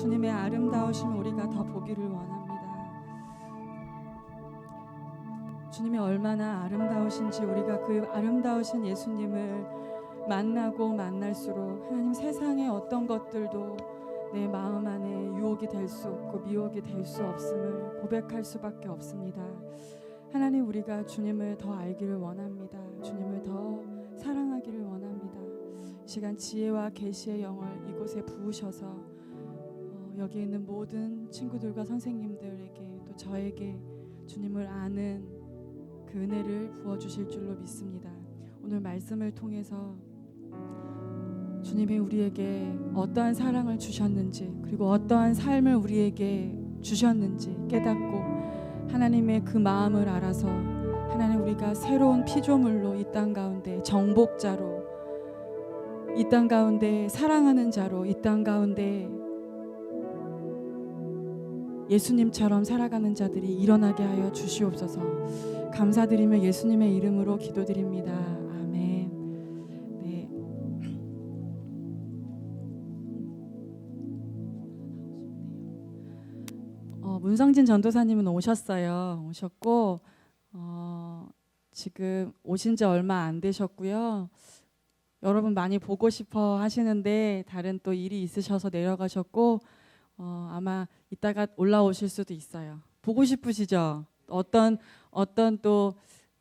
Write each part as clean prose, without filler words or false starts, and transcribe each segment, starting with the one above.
주님의 아름다우심을 우리가 더 보기를 원합니다. 주님이 얼마나 아름다우신지 우리가 그 아름다우신 예수님을 만나고 만날수록 하나님, 세상의 어떤 것들도 내 마음 안에 유혹이 될 수 없고 미혹이 될 수 없음을 고백할 수밖에 없습니다. 하나님, 우리가 주님을 더 알기를 원합니다. 주님을 더 사랑하기를 원합니다. 이 시간 지혜와 계시의 영을 이곳에 부으셔서 여기 있는 모든 친구들과 선생님들에게 또 저에게 주님을 아는 그 은혜를 부어주실 줄로 믿습니다. 오늘 말씀을 통해서 주님이 우리에게 어떠한 사랑을 주셨는지, 그리고 어떠한 삶을 우리에게 주셨는지 깨닫고 하나님의 그 마음을 알아서 하나님, 우리가 새로운 피조물로 이 땅 가운데 정복자로, 이 땅 가운데 사랑하는 자로, 이 땅 가운데 예수님처럼 살아가는 자들이 일어나게 하여 주시옵소서. 감사드리며 예수님의 이름으로 기도드립니다. 아멘. 네. 문성진 전도사님은 오셨고 지금 오신 지 얼마 안 되셨고요. 여러분 많이 보고 싶어 하시는데 다른 또 일이 있으셔서 내려가셨고 아마 이따가 올라오실 수도 있어요. 보고 싶으시죠? 어떤 또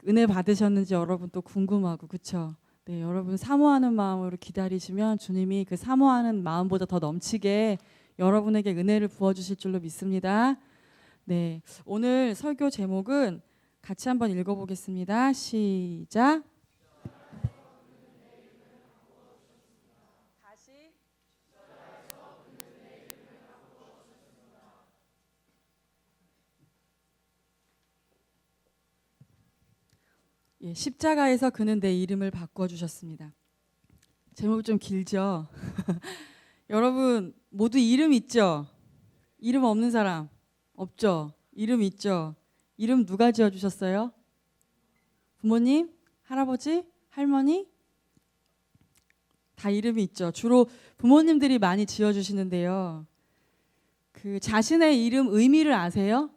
은혜 받으셨는지 여러분 또 궁금하고, 그렇죠? 네, 여러분 사모하는 마음으로 기다리시면 주님이 그 사모하는 마음보다 더 넘치게 여러분에게 은혜를 부어주실 줄로 믿습니다. 네, 오늘 설교 제목은 같이 한번 읽어보겠습니다. 시작. 예, 십자가에서 그는 내 이름을 바꿔주셨습니다. 제목이 좀 길죠? 여러분 모두 이름 있죠? 이름 없는 사람 없죠? 이름 있죠? 이름 누가 지어주셨어요? 부모님? 할아버지? 할머니? 다 이름이 있죠. 주로 부모님들이 많이 지어주시는데요. 그 자신의 이름 의미를 아세요?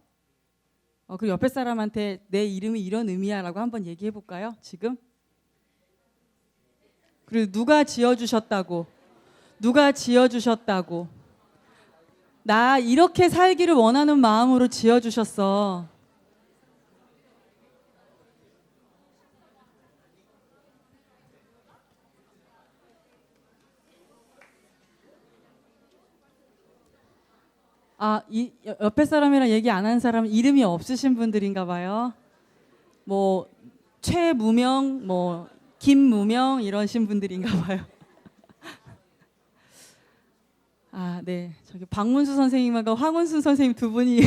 그 옆에 사람한테 내 이름이 이런 의미야 라고 한번 얘기해 볼까요? 지금? 그리고 누가 지어주셨다고? 나 이렇게 살기를 원하는 마음으로 지어주셨어. 이 옆에 사람이랑 얘기 안 하는 사람은 이름이 없으신 분들인가 봐요. 뭐 최무명, 뭐 김무명 이러신 분들인가 봐요. 네. 저기 박문수 선생님과 황운순 선생님 두 분이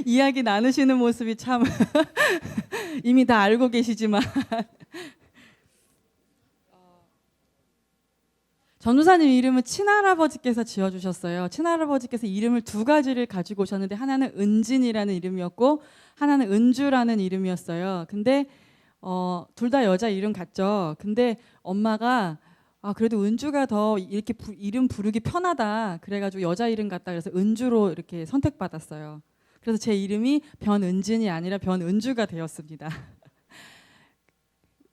이야기 나누시는 모습이 참 이미 다 알고 계시지만 전도사님 이름은 친할아버지께서 지어주셨어요. 친할아버지께서 이름을 두 가지를 가지고 오셨는데 하나는 은진이라는 이름이었고 하나는 은주라는 이름이었어요. 근데 둘 다 여자 이름 같죠. 근데 엄마가 그래도 은주가 더 이렇게 이름 부르기 편하다. 그래가지고 여자 이름 같다. 그래서 은주로 이렇게 선택받았어요. 그래서 제 이름이 변은진이 아니라 변은주가 되었습니다.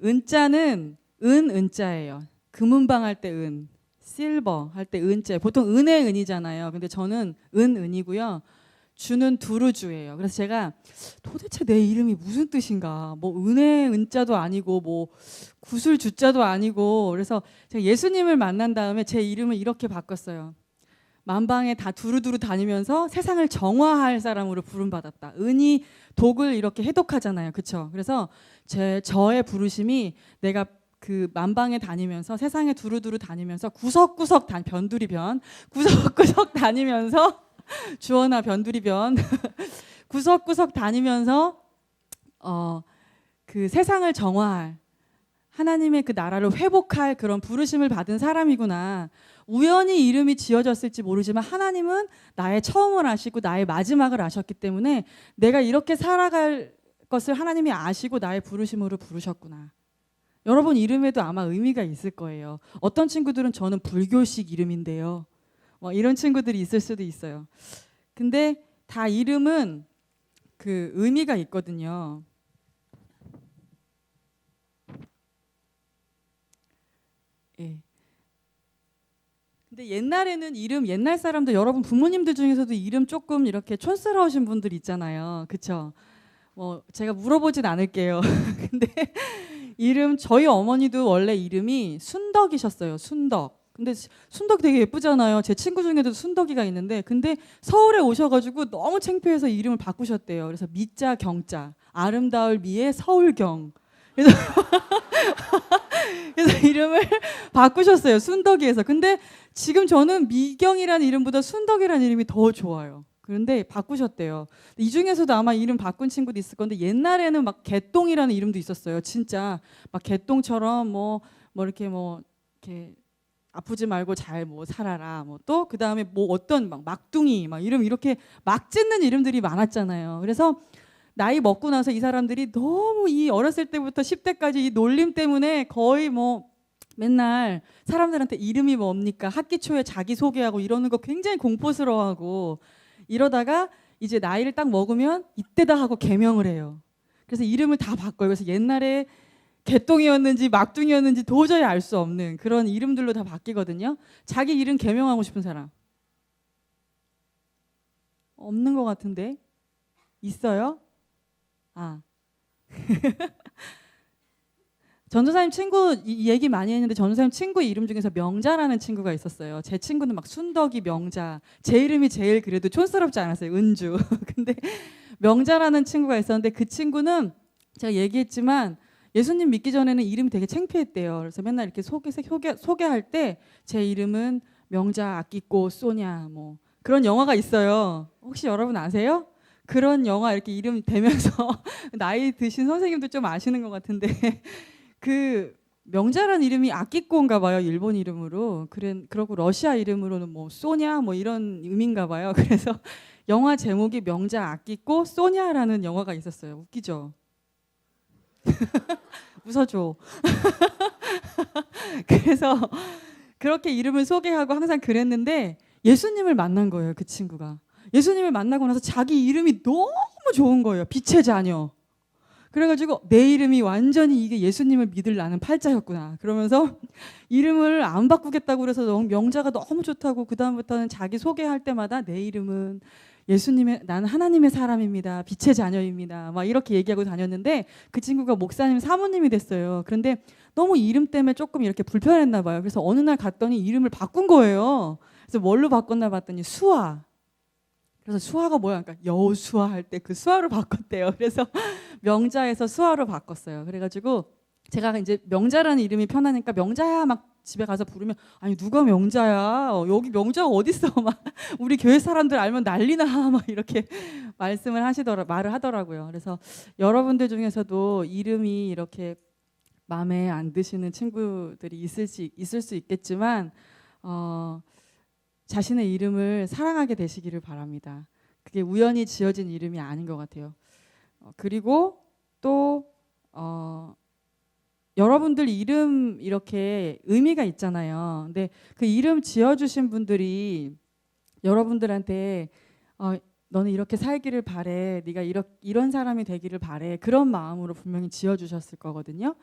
은자는 은자예요. 금은방 할 때 은, 실버 할 때 은자. 보통 은의 은이잖아요. 근데 저는 은이고요. 주는 두루주예요. 그래서 제가 도대체 내 이름이 무슨 뜻인가? 뭐 은의 은자도 아니고 뭐 구슬 주자도 아니고. 그래서 제가 예수님을 만난 다음에 제 이름을 이렇게 바꿨어요. 만방에 다 두루두루 다니면서 세상을 정화할 사람으로 부름받았다. 은이 독을 이렇게 해독하잖아요. 그렇죠? 그래서 저의 부르심이 내가 그 만방에 다니면서 세상에 두루두루 다니면서 구석구석 변두리변 구석구석 다니면서 주원아 변두리변 구석구석 다니면서 그 세상을 정화할 하나님의 그 나라를 회복할 그런 부르심을 받은 사람이구나. 우연히 이름이 지어졌을지 모르지만 하나님은 나의 처음을 아시고 나의 마지막을 아셨기 때문에 내가 이렇게 살아갈 것을 하나님이 아시고 나의 부르심으로 부르셨구나. 여러분 이름에도 아마 의미가 있을 거예요. 어떤 친구들은 저는 불교식 이름인데요. 뭐 이런 친구들이 있을 수도 있어요. 근데 다 이름은 그 의미가 있거든요. 예. 근데 옛날에는 이름, 옛날 사람들, 여러분 부모님들 중에서도 이름 조금 이렇게 촌스러우신 분들 있잖아요. 그쵸? 뭐 제가 물어보진 않을게요. 근데 이름, 저희 어머니도 원래 이름이 순덕이셨어요. 순덕. 근데 순덕 되게 예쁘잖아요. 제 친구 중에도 순덕이가 있는데, 근데 서울에 오셔가지고 너무 창피해서 이름을 바꾸셨대요. 그래서 미자 경자, 아름다울 미의 서울경. 그래서, 그래서 이름을 바꾸셨어요. 순덕이에서. 근데 지금 저는 미경이라는 이름보다 순덕이라는 이름이 더 좋아요. 그런데 바꾸셨대요. 이 중에서도 아마 이름 바꾼 친구도 있을 건데, 옛날에는 막 개똥이라는 이름도 있었어요. 진짜 막 개똥처럼 뭐 이렇게 아프지 말고 잘 뭐 살아라. 뭐 또 그 다음에 뭐 어떤 막 막둥이 막 이름 이렇게 막 짓는 이름들이 많았잖아요. 그래서 나이 먹고 나서 이 사람들이 너무 이 어렸을 때부터 10대까지 이 놀림 때문에 거의 뭐 맨날 사람들한테 이름이 뭡니까? 학기 초에 자기 소개하고 이러는 거 굉장히 공포스러워하고 이러다가 이제 나이를 딱 먹으면 이때다 하고 개명을 해요. 그래서 이름을 다 바꿔요. 그래서 옛날에 개똥이었는지 막둥이였는지 도저히 알 수 없는 그런 이름들로 다 바뀌거든요. 자기 이름 개명하고 싶은 사람 없는 것 같은데 있어요? 아 전도사님 친구 이 얘기 많이 했는데 전도사님 친구 이름 중에서 명자라는 친구가 있었어요. 제 친구는 막 순덕이 명자. 제 이름이 제일 그래도 촌스럽지 않았어요. 은주. 근데 명자라는 친구가 있었는데 그 친구는 제가 얘기했지만 예수님 믿기 전에는 이름이 되게 창피했대요. 그래서 맨날 이렇게 소개할 때 제 이름은 명자 아끼꼬 쏘냐 뭐 그런 영화가 있어요. 혹시 여러분 아세요? 그런 영화 이렇게 이름 대면서 나이 드신 선생님도 좀 아시는 것 같은데 그 명자라는 이름이 아끼꼬인가 봐요. 일본 이름으로. 그러고 러시아 이름으로는 뭐 쏘냐 뭐 이런 의미인가 봐요. 그래서 영화 제목이 명자 아끼꼬 쏘냐라는 영화가 있었어요. 웃기죠? 웃어줘. 그래서 그렇게 이름을 소개하고 항상 그랬는데 예수님을 만난 거예요. 그 친구가. 예수님을 만나고 나서 자기 이름이 너무 좋은 거예요. 빛의 자녀. 그래가지고 내 이름이 완전히 이게 예수님을 믿을 나는 팔자였구나. 그러면서 이름을 안 바꾸겠다고 그래서 너무 명자가 너무 좋다고 그 다음부터는 자기 소개할 때마다 내 이름은 예수님의 나는 하나님의 사람입니다. 빛의 자녀입니다. 막 이렇게 얘기하고 다녔는데 그 친구가 목사님 사모님이 됐어요. 그런데 너무 이름 때문에 조금 이렇게 불편했나 봐요. 그래서 어느 날 갔더니 이름을 바꾼 거예요. 그래서 뭘로 바꿨나 봤더니 수아. 그래서 수아가 뭐야? 그러니까 여수아 할 때 그 수아로 바꿨대요. 그래서 명자에서 수아로 바꿨어요. 그래가지고 제가 이제 명자라는 이름이 편하니까 명자야 막 집에 가서 부르면 아니 누가 명자야? 여기 명자가 어딨어? 막 우리 교회 사람들 알면 난리나 막 이렇게 말을 하더라고요. 그래서 여러분들 중에서도 이름이 이렇게 마음에 안 드시는 친구들이 있을 수 있겠지만 자신의 이름을 사랑하게 되시기를 바랍니다. 그게 우연히 지어진 이름이 아닌 것 같아요. 그리고 또 여러분들 이름 이렇게 의미가 있잖아요. 근데 그 이름 지어주신 분들이 여러분들한테 너는 이렇게 살기를 바래. 네가 이런 사람이 되기를 바래. 그런 마음으로 분명히 지어주셨을 거거든요.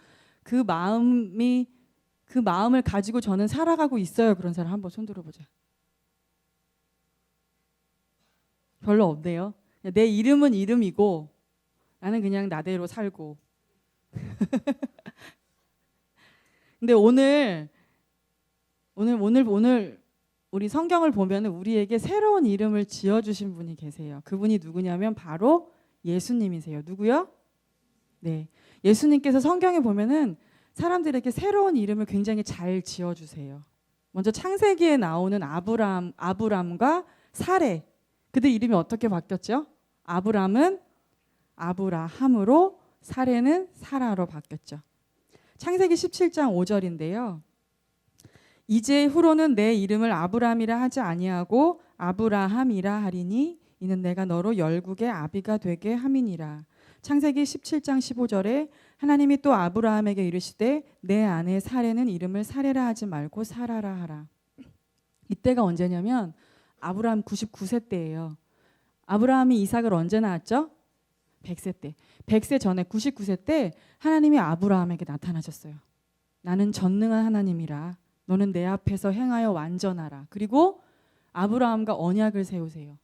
그 마음을 가지고 저는 살아가고 있어요. 그런 사람 한번 손 들어보자. 별로 없네요. 내 이름은 이름이고 나는 그냥 나대로 살고. 근데 오늘 우리 성경을 보면 우리에게 새로운 이름을 지어주신 분이 계세요. 그분이 누구냐면 바로 예수님이세요. 누구요? 네, 예수님께서 성경에 보면은 사람들에게 새로운 이름을 굉장히 잘 지어주세요. 먼저 창세기에 나오는 아브람과 사레. 그들 이름이 어떻게 바뀌었죠? 아브람은 아브라함으로 사레는 사라로 바뀌었죠. 창세기 17장 5절인데요. 이제 후로는 내 이름을 아브람이라 하지 아니하고 아브라함이라 하리니 이는 내가 너로 열국의 아비가 되게 함이니라. 창세기 17장 15절에 하나님이 또 아브라함에게 이르시되 내 아내 사레는 이름을 사레라 하지 말고 사라라 하라. 이때가 언제냐면 아브라함 99세 때예요. 아브라함이 이삭을 언제 낳았죠? 100세 때. 100세 전에 99세 때 하나님이 아브라함에게 나타나셨어요. 나는 전능한 하나님이라 너는 내 앞에서 행하여 완전하라. 그리고 아브라함과 언약을 세우세요.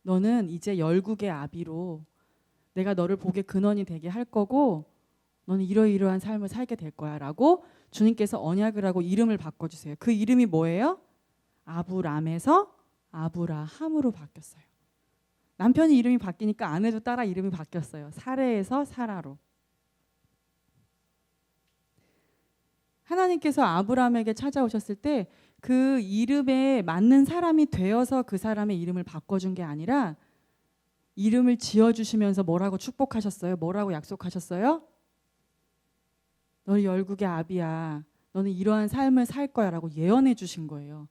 너는 이제 열국의 아비로 내가 너를 복의 근원이 되게 할 거고 너는 이러이러한 삶을 살게 될 거야 라고 주님께서 언약을 하고 이름을 바꿔주세요. 그 이름이 뭐예요? 아브람에서 아브라함으로 바뀌었어요. 남편이 이름이 바뀌니까 아내도 따라 이름이 바뀌었어요. 사레에서 사라로. 하나님께서 아브라함에게 찾아오셨을 때 그 이름에 맞는 사람이 되어서 그 사람의 이름을 바꿔준 게 아니라 이름을 지어주시면서 뭐라고 축복하셨어요? 뭐라고 약속하셨어요? 너는 열국의 아비야. 너는 이러한 삶을 살 거야 라고 예언해 주신 거예요.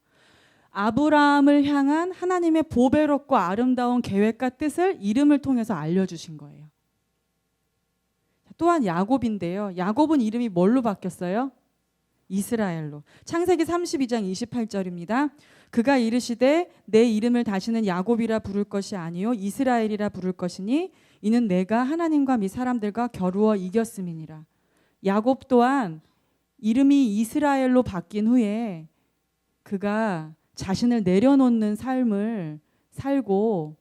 아브라함을 향한 하나님의 보배롭고 아름다운 계획과 뜻을 이름을 통해서 알려주신 거예요. 또한 야곱인데요. 야곱은 이름이 뭘로 바뀌었어요? 이스라엘로. 창세기 32장 28절입니다. 그가 이르시되 내 이름을 다시는 야곱이라 부를 것이 아니요 이스라엘이라 부를 것이니 이는 내가 하나님과 미 사람들과 겨루어 이겼음이니라. 야곱 또한 이름이 이스라엘로 바뀐 후에 그가 자신을 내려놓는 삶을 살고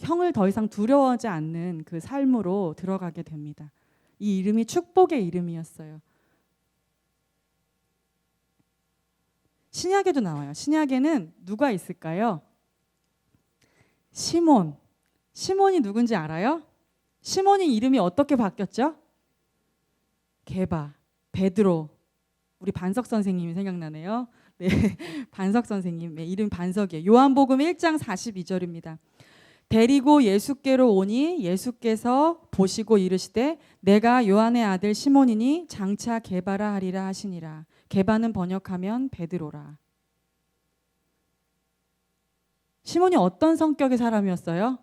형을 더 이상 두려워하지 않는 그 삶으로 들어가게 됩니다. 이 이름이 축복의 이름이었어요. 신약에도 나와요. 신약에는 누가 있을까요? 시몬. 시몬이 누군지 알아요? 시몬이 이름이 어떻게 바뀌었죠? 게바, 베드로. 우리 반석 선생님이 생각나네요. 네, 반석 선생님. 네, 이름 반석이에요. 요한복음 1장 42절입니다. 데리고 예수께로 오니 예수께서 보시고 이르시되 내가 요한의 아들 시몬이니 장차 게바라 하리라 하시니라. 게바는 번역하면 베드로라. 시몬이 어떤 성격의 사람이었어요?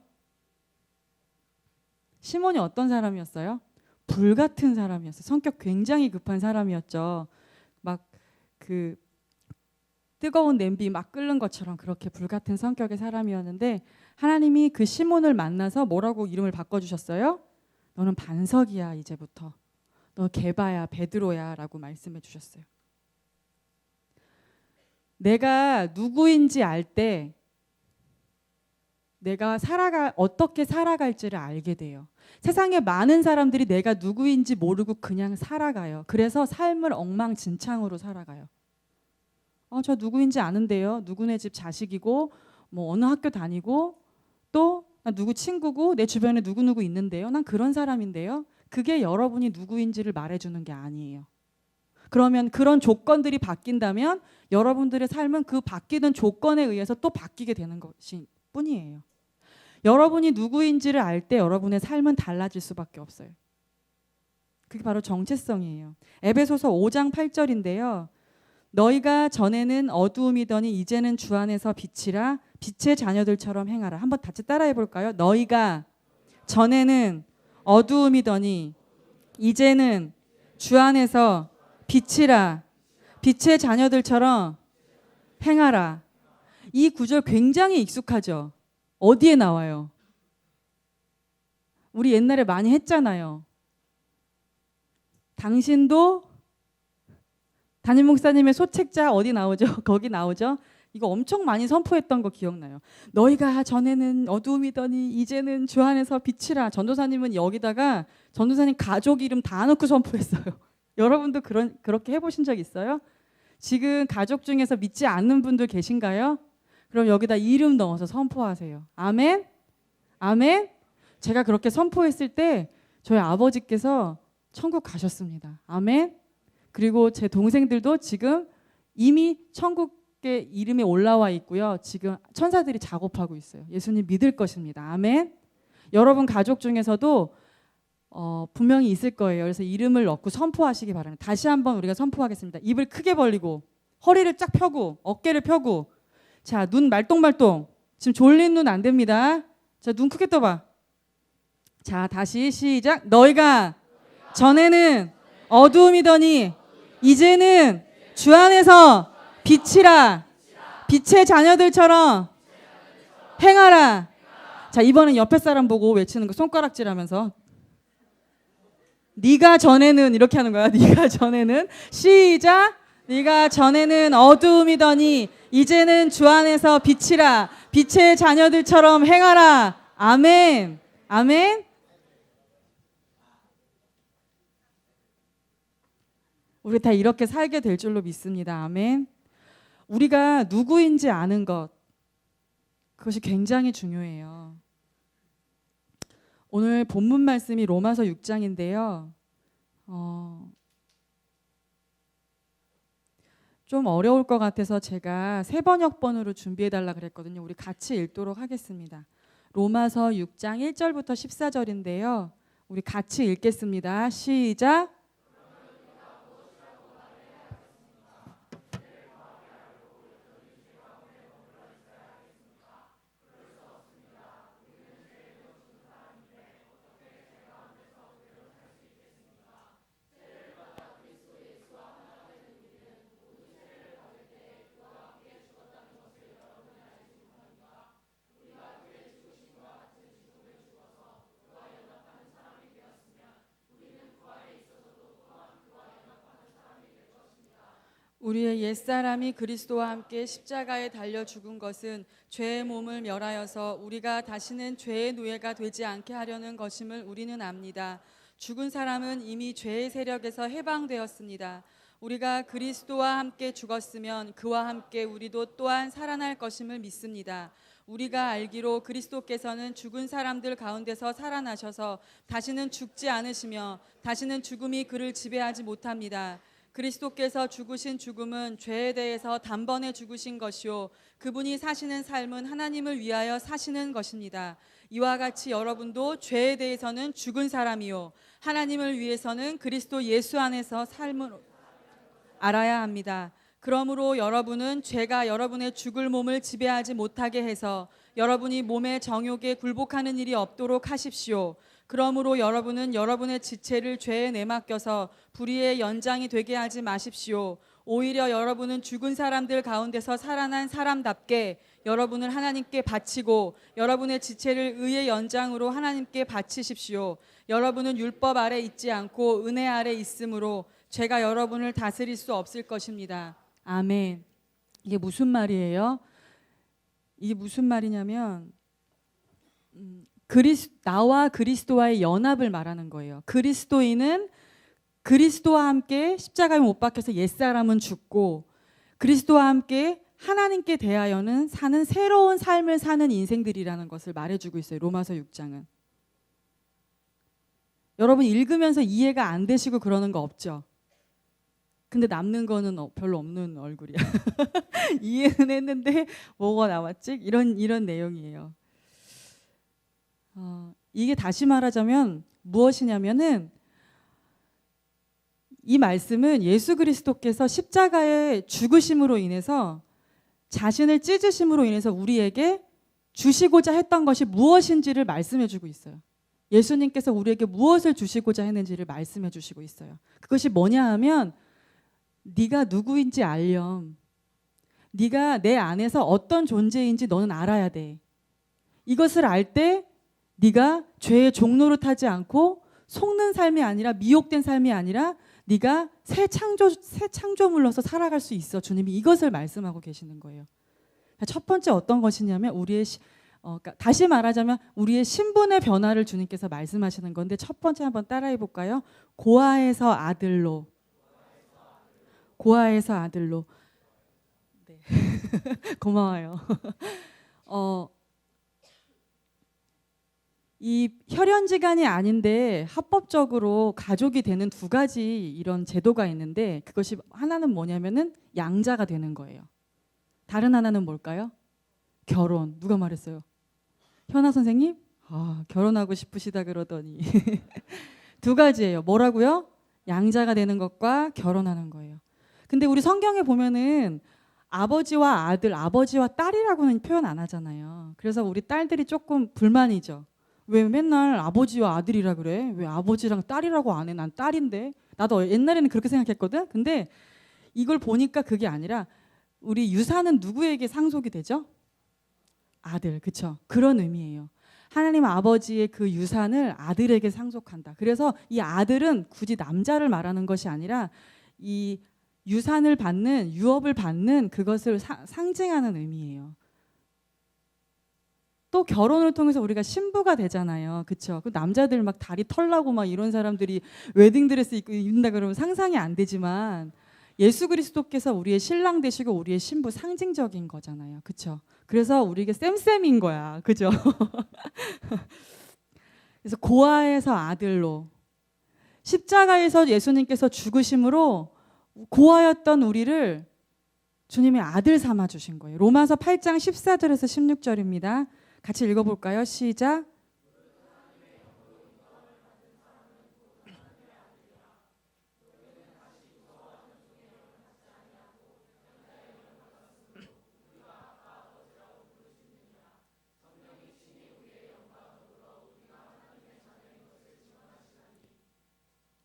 시몬이 어떤 사람이었어요? 불같은 사람이었어요. 성격 굉장히 급한 사람이었죠. 막 그 뜨거운 냄비 막 끓는 것처럼 그렇게 불같은 성격의 사람이었는데 하나님이 그 시몬을 만나서 뭐라고 이름을 바꿔주셨어요? 너는 반석이야 이제부터. 너 게바야 베드로야 라고 말씀해 주셨어요. 내가 누구인지 알 때 내가 어떻게 살아갈지를 알게 돼요. 세상에 많은 사람들이 내가 누구인지 모르고 그냥 살아가요. 그래서 삶을 엉망진창으로 살아가요. 저 누구인지 아는데요. 누구네 집 자식이고 뭐 어느 학교 다니고 또 누구 친구고 내 주변에 누구누구 있는데요. 난 그런 사람인데요. 그게 여러분이 누구인지를 말해주는 게 아니에요. 그러면 그런 조건들이 바뀐다면 여러분들의 삶은 그 바뀌는 조건에 의해서 또 바뀌게 되는 것이 뿐이에요. 여러분이 누구인지를 알 때 여러분의 삶은 달라질 수밖에 없어요. 그게 바로 정체성이에요. 에베소서 5장 8절인데요. 너희가 전에는 어두움이더니 이제는 주 안에서 빛이라 빛의 자녀들처럼 행하라. 한번 같이 따라해 볼까요? 너희가 전에는 어두움이더니 이제는 주 안에서 빛이라 빛의 자녀들처럼 행하라. 이 구절 굉장히 익숙하죠? 어디에 나와요? 우리 옛날에 많이 했잖아요. 당신도 담임 목사님의 소책자 어디 나오죠? 거기 나오죠? 이거 엄청 많이 선포했던 거 기억나요. 너희가 전에는 어두움이더니 이제는 주 안에서 빛이라. 전도사님은 여기다가 전도사님 가족 이름 다 넣고 선포했어요. 여러분도 그렇게 해보신 적 있어요? 지금 가족 중에서 믿지 않는 분들 계신가요? 그럼 여기다 이름 넣어서 선포하세요. 아멘? 아멘? 제가 그렇게 선포했을 때 저희 아버지께서 천국 가셨습니다. 아멘? 그리고 제 동생들도 지금 이미 천국의 이름이 올라와 있고요. 지금 천사들이 작업하고 있어요. 예수님 믿을 것입니다. 아멘? 여러분 가족 중에서도 분명히 있을 거예요. 그래서 이름을 넣고 선포하시기 바랍니다. 다시 한번 우리가 선포하겠습니다. 입을 크게 벌리고 허리를 쫙 펴고 어깨를 펴고 자, 눈 말똥말똥. 지금 졸린 눈 안 됩니다. 자, 눈 크게 떠봐. 자, 다시 시작. 너희가 전에는 어두움이더니 이제는 주 안에서 빛이라 빛의 자녀들처럼 행하라. 자, 이번엔 옆에 사람 보고 외치는 거, 손가락질하면서. 네가 전에는 이렇게 하는 거야. 네가 전에는. 시작. 네가 전에는 어두움이더니 이제는 주 안에서 빛이라. 빛의 자녀들처럼 행하라. 아멘. 아멘. 우리 다 이렇게 살게 될 줄로 믿습니다. 아멘. 우리가 누구인지 아는 것, 그것이 굉장히 중요해요. 오늘 본문 말씀이 로마서 6장인데요. 좀 어려울 것 같아서 제가 세 번역본으로 준비해달라 그랬거든요. 우리 같이 읽도록 하겠습니다. 로마서 6장 1절부터 14절인데요. 우리 같이 읽겠습니다. 시작. 우리의 옛사람이 그리스도와 함께 십자가에 달려 죽은 것은 죄의 몸을 멸하여서 우리가 다시는 죄의 노예가 되지 않게 하려는 것임을 우리는 압니다. 죽은 사람은 이미 죄의 세력에서 해방되었습니다. 우리가 그리스도와 함께 죽었으면 그와 함께 우리도 또한 살아날 것임을 믿습니다. 우리가 알기로 그리스도께서는 죽은 사람들 가운데서 살아나셔서 다시는 죽지 않으시며 다시는 죽음이 그를 지배하지 못합니다. 그리스도께서 죽으신 죽음은 죄에 대해서 단번에 죽으신 것이요 그분이 사시는 삶은 하나님을 위하여 사시는 것입니다. 이와 같이 여러분도 죄에 대해서는 죽은 사람이요 하나님을 위해서는 그리스도 예수 안에서 삶을 알아야 합니다. 그러므로 여러분은 죄가 여러분의 죽을 몸을 지배하지 못하게 해서 여러분이 몸의 정욕에 굴복하는 일이 없도록 하십시오. 그러므로 여러분은 여러분의 지체를 죄에 내맡겨서 불의의 연장이 되게 하지 마십시오. 오히려 여러분은 죽은 사람들 가운데서 살아난 사람답게 여러분을 하나님께 바치고 여러분의 지체를 의의 연장으로 하나님께 바치십시오. 여러분은 율법 아래 있지 않고 은혜 아래 있으므로 죄가 여러분을 다스릴 수 없을 것입니다. 아멘. 이게 무슨 말이에요? 이게 무슨 말이냐면 나와 그리스도와의 연합을 말하는 거예요. 그리스도인은 그리스도와 함께 십자가에 못 박혀서 옛사람은 죽고 그리스도와 함께 하나님께 대하여는 사는 새로운 삶을 사는 인생들이라는 것을 말해주고 있어요. 로마서 6장은. 여러분 읽으면서 이해가 안 되시고 그러는 거 없죠? 근데 남는 거는 별로 없는 얼굴이야. 이해는 했는데 뭐가 나왔지? 이런 내용이에요. 이게 다시 말하자면 무엇이냐면은 이 말씀은 예수 그리스도께서 십자가에 죽으심으로 인해서 자신을 찢으심으로 인해서 우리에게 주시고자 했던 것이 무엇인지를 말씀해 주고 있어요. 예수님께서 우리에게 무엇을 주시고자 했는지를 말씀해 주시고 있어요. 그것이 뭐냐 하면 네가 누구인지 알렴. 네가 내 안에서 어떤 존재인지 너는 알아야 돼. 이것을 알 때 네가 죄의 종로를 타지 않고 속는 삶이 아니라 미혹된 삶이 아니라 네가 새 창조물로서 살아갈 수 있어. 주님이 이것을 말씀하고 계시는 거예요. 첫 번째 어떤 것이냐면 그러니까 다시 말하자면 우리의 신분의 변화를 주님께서 말씀하시는 건데 첫 번째 한번 따라해 볼까요? 고아에서 아들로. 고아에서 아들로. 네. 고마워요. 이 혈연지간이 아닌데 합법적으로 가족이 되는 두 가지 이런 제도가 있는데 그것이 하나는 뭐냐면은 양자가 되는 거예요. 다른 하나는 뭘까요? 결혼. 누가 말했어요? 현아 선생님? 결혼하고 싶으시다 그러더니 두 가지예요. 뭐라고요? 양자가 되는 것과 결혼하는 거예요. 근데 우리 성경에 보면은 아버지와 아들, 아버지와 딸이라고는 표현 안 하잖아요. 그래서 우리 딸들이 조금 불만이죠. 왜 맨날 아버지와 아들이라 그래? 왜 아버지랑 딸이라고 안 해? 난 딸인데. 나도 옛날에는 그렇게 생각했거든. 근데 이걸 보니까 그게 아니라 우리 유산은 누구에게 상속이 되죠? 아들, 그렇죠? 그런 의미예요. 하나님 아버지의 그 유산을 아들에게 상속한다. 그래서 이 아들은 굳이 남자를 말하는 것이 아니라 이 유산을 받는, 유업을 받는 그것을 상징하는 의미예요. 또 결혼을 통해서 우리가 신부가 되잖아요. 그렇죠? 그 남자들 막 다리 털나고 막 이런 사람들이 웨딩드레스 입고 입는다 그러면 상상이 안 되지만 예수 그리스도께서 우리의 신랑 되시고 우리의 신부 상징적인 거잖아요. 그렇죠? 그래서 우리에게 쌤쌤인 거야. 그죠? 그래서 고아에서 아들로, 십자가에서 예수님께서 죽으심으로 고아였던 우리를 주님의 아들 삼아 주신 거예요. 로마서 8장 14절에서 16절입니다. 같이 읽어볼까요? 시작.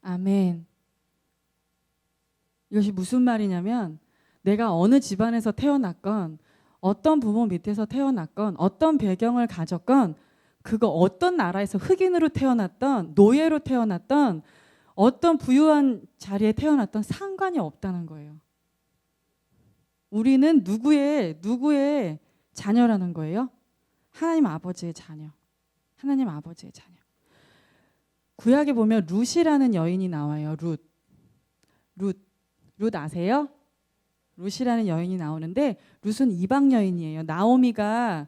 아멘. 이것이 무슨 말이냐면 내가 어느 집안에서 태어났건 어떤 부모 밑에서 태어났건 어떤 배경을 가졌건 그거 어떤 나라에서 흑인으로 태어났던 노예로 태어났던 어떤 부유한 자리에 태어났던 상관이 없다는 거예요. 우리는 누구의 자녀라는 거예요? 하나님 아버지의 자녀. 하나님 아버지의 자녀. 구약에 보면 룻이라는 여인이 나와요. 룻 아세요? 룻이라는 여인이 나오는데 룻은 이방 여인이에요. 나오미가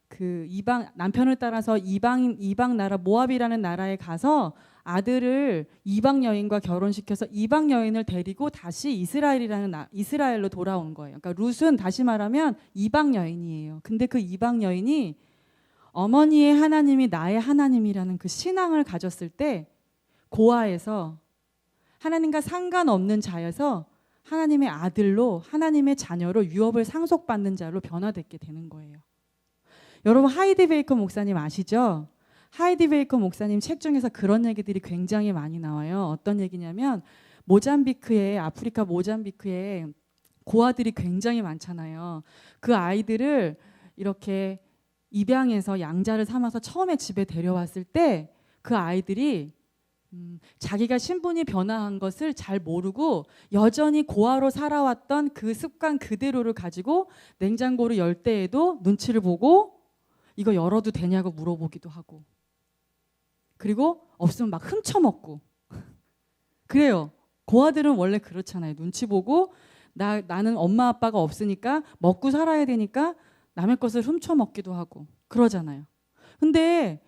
그 이방 남편을 따라서 이방 나라 모압이라는 나라에 가서 아들을 이방 여인과 결혼시켜서 이방 여인을 데리고 다시 이스라엘로 돌아온 거예요. 그러니까 룻은 다시 말하면 이방 여인이에요. 근데 그 이방 여인이 어머니의 하나님이 나의 하나님이라는 그 신앙을 가졌을 때 고아에서 하나님과 상관없는 자여서 하나님의 아들로 하나님의 자녀로 유업을 상속받는 자로 변화되게 되는 거예요. 여러분 하이디 베이커 목사님 아시죠? 하이디 베이커 목사님 책 중에서 그런 얘기들이 굉장히 많이 나와요. 어떤 얘기냐면 아프리카 모잠비크에 고아들이 굉장히 많잖아요. 그 아이들을 이렇게 입양해서 양자를 삼아서 처음에 집에 데려왔을 때 그 아이들이 자기가 신분이 변화한 것을 잘 모르고 여전히 고아로 살아왔던 그 습관 그대로를 가지고 냉장고를 열 때에도 눈치를 보고 이거 열어도 되냐고 물어보기도 하고 그리고 없으면 막 훔쳐먹고 그래요. 고아들은 원래 그렇잖아요. 눈치 보고 나는 엄마 아빠가 없으니까 먹고 살아야 되니까 남의 것을 훔쳐먹기도 하고 그러잖아요. 근데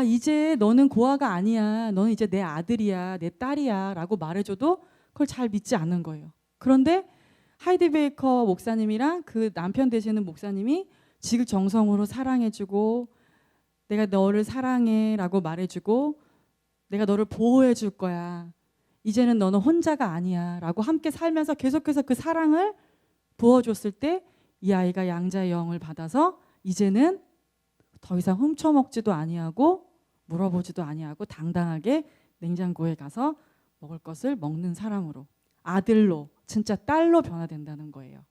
이제 너는 고아가 아니야. 너는 이제 내 아들이야. 내 딸이야. 라고 말해줘도 그걸 잘 믿지 않는 거예요. 그런데 하이디 베이커 목사님이랑 그 남편 되시는 목사님이 지극정성으로 사랑해주고 내가 너를 사랑해 라고 말해주고 내가 너를 보호해 줄 거야. 이제는 너는 혼자가 아니야. 라고 함께 살면서 계속해서 그 사랑을 부어줬을 때 이 아이가 양자의 영을 받아서 이제는 더 이상 훔쳐먹지도 아니하고 물어보지도 아니하고 당당하게 냉장고에 가서 먹을 것을 먹는 사람으로 아들로 진짜 딸로 변화된다는 거예요.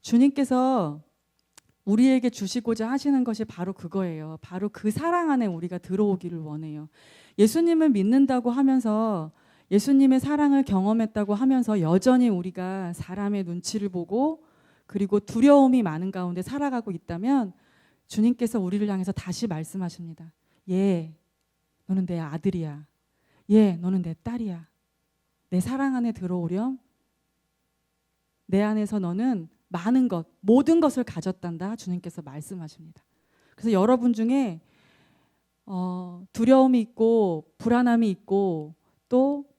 주님께서 우리에게 주시고자 하시는 것이 바로 그거예요. 바로 그 사랑 안에 우리가 들어오기를 원해요. 예수님을 믿는다고 하면서 예수님의 사랑을 경험했다고 하면서 여전히 우리가 사람의 눈치를 보고 그리고 두려움이 많은 가운데 살아가고 있다면 주님께서 우리를 향해서 다시 말씀하십니다. 너는 내 아들이야. 너는 내 딸이야. 내 사랑 안에 들어오렴. 내 안에서 너는 많은 것, 모든 것을 가졌단다. 주님께서 말씀하십니다. 그래서 여러분 중에 두려움이 있고 불안함이 있고 또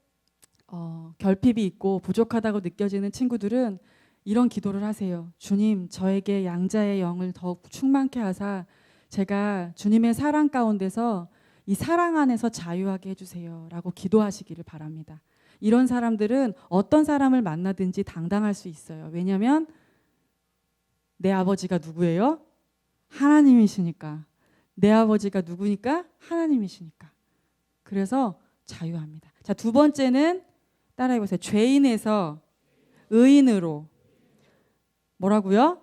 결핍이 있고 부족하다고 느껴지는 친구들은 이런 기도를 하세요. 주님, 저에게 양자의 영을 더욱 충만케 하사 제가 주님의 사랑 가운데서 이 사랑 안에서 자유하게 해주세요 라고 기도하시기를 바랍니다. 이런 사람들은 어떤 사람을 만나든지 당당할 수 있어요. 왜냐하면 내 아버지가 누구예요? 하나님이시니까. 내 아버지가 누구니까? 하나님이시니까. 그래서 자유합니다. 자, 두 번째는 따라해 보세요. 죄인에서 의인으로. 뭐라고요?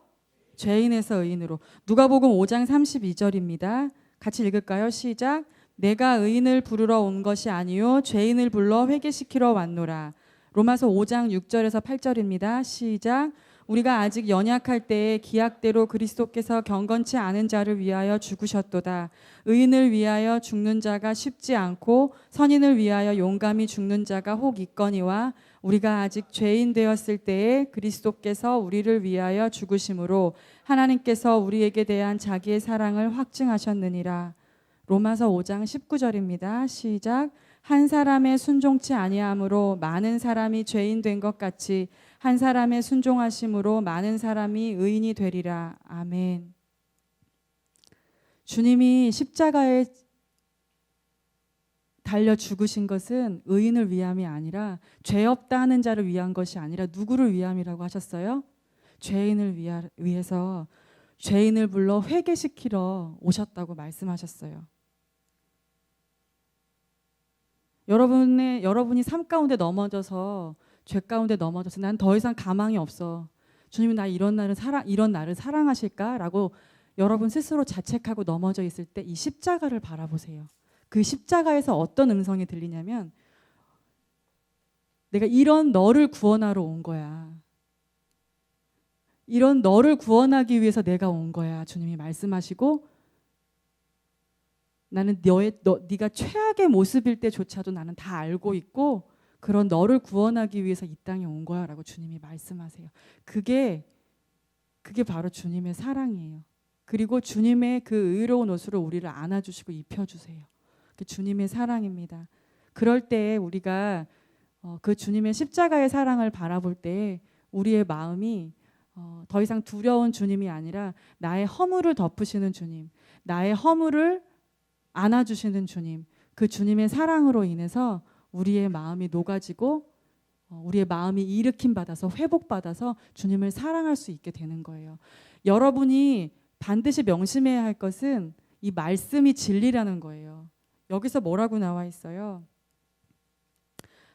죄인에서 의인으로. 누가복음 5장 32절입니다. 같이 읽을까요? 시작. 내가 의인을 부르러 온 것이 아니요 죄인을 불러 회개시키러 왔노라. 로마서 5장 6절에서 8절입니다. 시작. 우리가 아직 연약할 때에 기약대로 그리스도께서 경건치 않은 자를 위하여 죽으셨도다. 의인을 위하여 죽는 자가 쉽지 않고 선인을 위하여 용감히 죽는 자가 혹 있거니와 우리가 아직 죄인 되었을 때에 그리스도께서 우리를 위하여 죽으심으로 하나님께서 우리에게 대한 자기의 사랑을 확증하셨느니라. 로마서 5장 19절입니다. 시작. 한 사람의 순종치 아니함으로 많은 사람이 죄인 된 것 같이 한 사람의 순종하심으로 많은 사람이 의인이 되리라. 아멘. 주님이 십자가에 달려 죽으신 것은 의인을 위함이 아니라 죄 없다 하는 자를 위한 것이 아니라 누구를 위함이라고 하셨어요? 죄인을 위해서 죄인을 불러 회개시키러 오셨다고 말씀하셨어요. 여러분이 삶 가운데 넘어져서 죄 가운데 넘어져서 난 더 이상 가망이 없어. 주님이 나 이런 나를 사랑하실까라고 여러분 스스로 자책하고 넘어져 있을 때 이 십자가를 바라보세요. 그 십자가에서 어떤 음성이 들리냐면 내가 이런 너를 구원하러 온 거야. 이런 너를 구원하기 위해서 내가 온 거야. 주님이 말씀하시고 나는 네가 최악의 모습일 때조차도 나는 다 알고 있고 그런 너를 구원하기 위해서 이 땅에 온 거야 라고 주님이 말씀하세요. 그게 바로 주님의 사랑이에요. 그리고 주님의 그 의로운 옷으로 우리를 안아주시고 입혀주세요. 그게 주님의 사랑입니다. 그럴 때 우리가 그 주님의 십자가의 사랑을 바라볼 때 우리의 마음이 더 이상 두려운 주님이 아니라 나의 허물을 덮으시는 주님, 나의 허물을 안아주시는 주님, 그 주님의 사랑으로 인해서 우리의 마음이 녹아지고 우리의 마음이 일으킴 받아서 회복받아서 주님을 사랑할 수 있게 되는 거예요. 여러분이 반드시 명심해야 할 것은 이 말씀이 진리라는 거예요. 여기서 뭐라고 나와 있어요?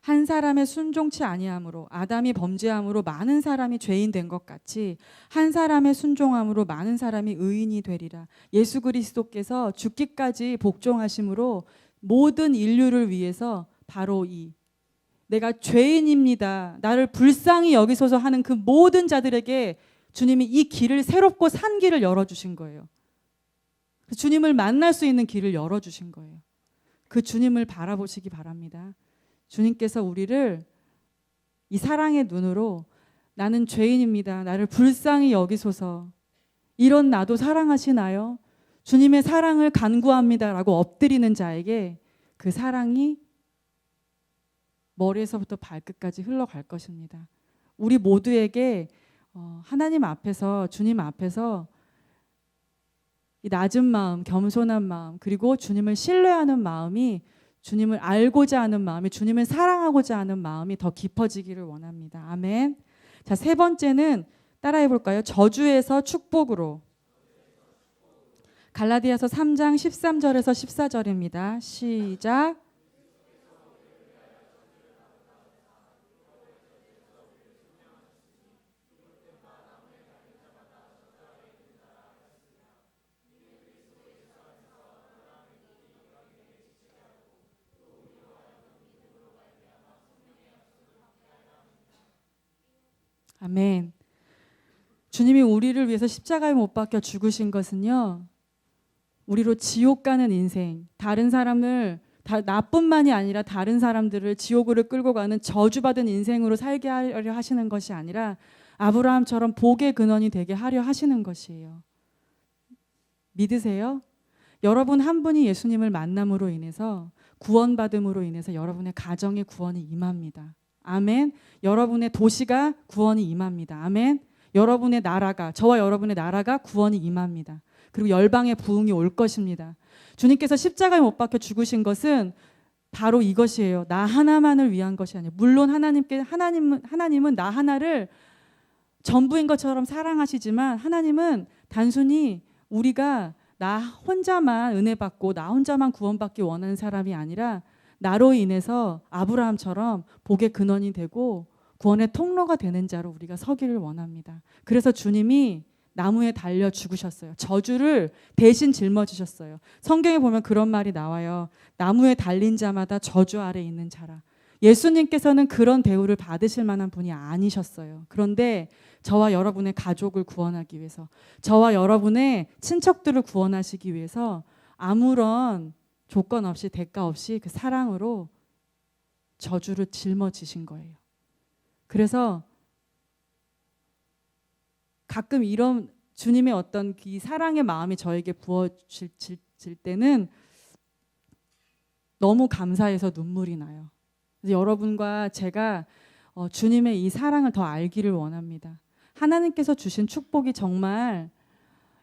한 사람의 순종치 아니함으로 아담이 범죄함으로 많은 사람이 죄인 된 것 같이 한 사람의 순종함으로 많은 사람이 의인이 되리라. 예수 그리스도께서 죽기까지 복종하심으로 모든 인류를 위해서 바로 내가 죄인입니다. 나를 불쌍히 여기소서 하는 그 모든 자들에게 주님이 이 길을 새롭고 산 길을 열어주신 거예요. 주님을 만날 수 있는 길을 열어주신 거예요. 그 주님을 바라보시기 바랍니다. 주님께서 우리를 이 사랑의 눈으로 나는 죄인입니다. 나를 불쌍히 여기소서. 이런 나도 사랑하시나요? 주님의 사랑을 간구합니다. 라고 엎드리는 자에게 그 사랑이 머리에서부터 발끝까지 흘러갈 것입니다. 우리 모두에게 하나님 앞에서 주님 앞에서 이 낮은 마음, 겸손한 마음 그리고 주님을 신뢰하는 마음이 주님을 알고자 하는 마음이 주님을 사랑하고자 하는 마음이 더 깊어지기를 원합니다. 아멘. 자, 세 번째는 따라해 볼까요? 저주에서 축복으로. 갈라디아서 3장 13절에서 14절입니다. 시작. 아멘. 주님이 우리를 위해서 십자가에 못 박혀 죽으신 것은요, 우리로 지옥 가는 인생, 다른 사람을 나뿐만이 아니라 다른 사람들을 지옥으로 끌고 가는 저주받은 인생으로 살게 하려 하시는 것이 아니라 아브라함처럼 복의 근원이 되게 하려 하시는 것이에요. 믿으세요? 여러분 한 분이 예수님을 만남으로 인해서 구원받음으로 인해서 여러분의 가정의 구원이 임합니다. 아멘. 여러분의 도시가 구원이 임합니다. 아멘. 여러분의 나라가, 저와 여러분의 나라가 구원이 임합니다. 그리고 열방의 부흥이 올 것입니다. 주님께서 십자가에 못 박혀 죽으신 것은 바로 이것이에요. 나 하나만을 위한 것이 아니에요. 물론 하나님은 나 하나를 전부인 것처럼 사랑하시지만 하나님은 단순히 우리가 나 혼자만 은혜 받고 나 혼자만 구원받기 원하는 사람이 아니라 나로 인해서 아브라함처럼 복의 근원이 되고 구원의 통로가 되는 자로 우리가 서기를 원합니다. 그래서 주님이 나무에 달려 죽으셨어요. 저주를 대신 짊어지셨어요. 성경에 보면 그런 말이 나와요. 나무에 달린 자마다 저주 아래 있는 자라. 예수님께서는 그런 대우를 받으실 만한 분이 아니셨어요. 그런데 저와 여러분의 가족을 구원하기 위해서, 저와 여러분의 친척들을 구원하시기 위해서 아무런 조건 없이 대가 없이 그 사랑으로 저주를 짊어지신 거예요. 그래서 가끔 이런 주님의 어떤 이 사랑의 마음이 저에게 부어질 때는 너무 감사해서 눈물이 나요. 그래서 여러분과 제가 주님의 이 사랑을 더 알기를 원합니다. 하나님께서 주신 축복이 정말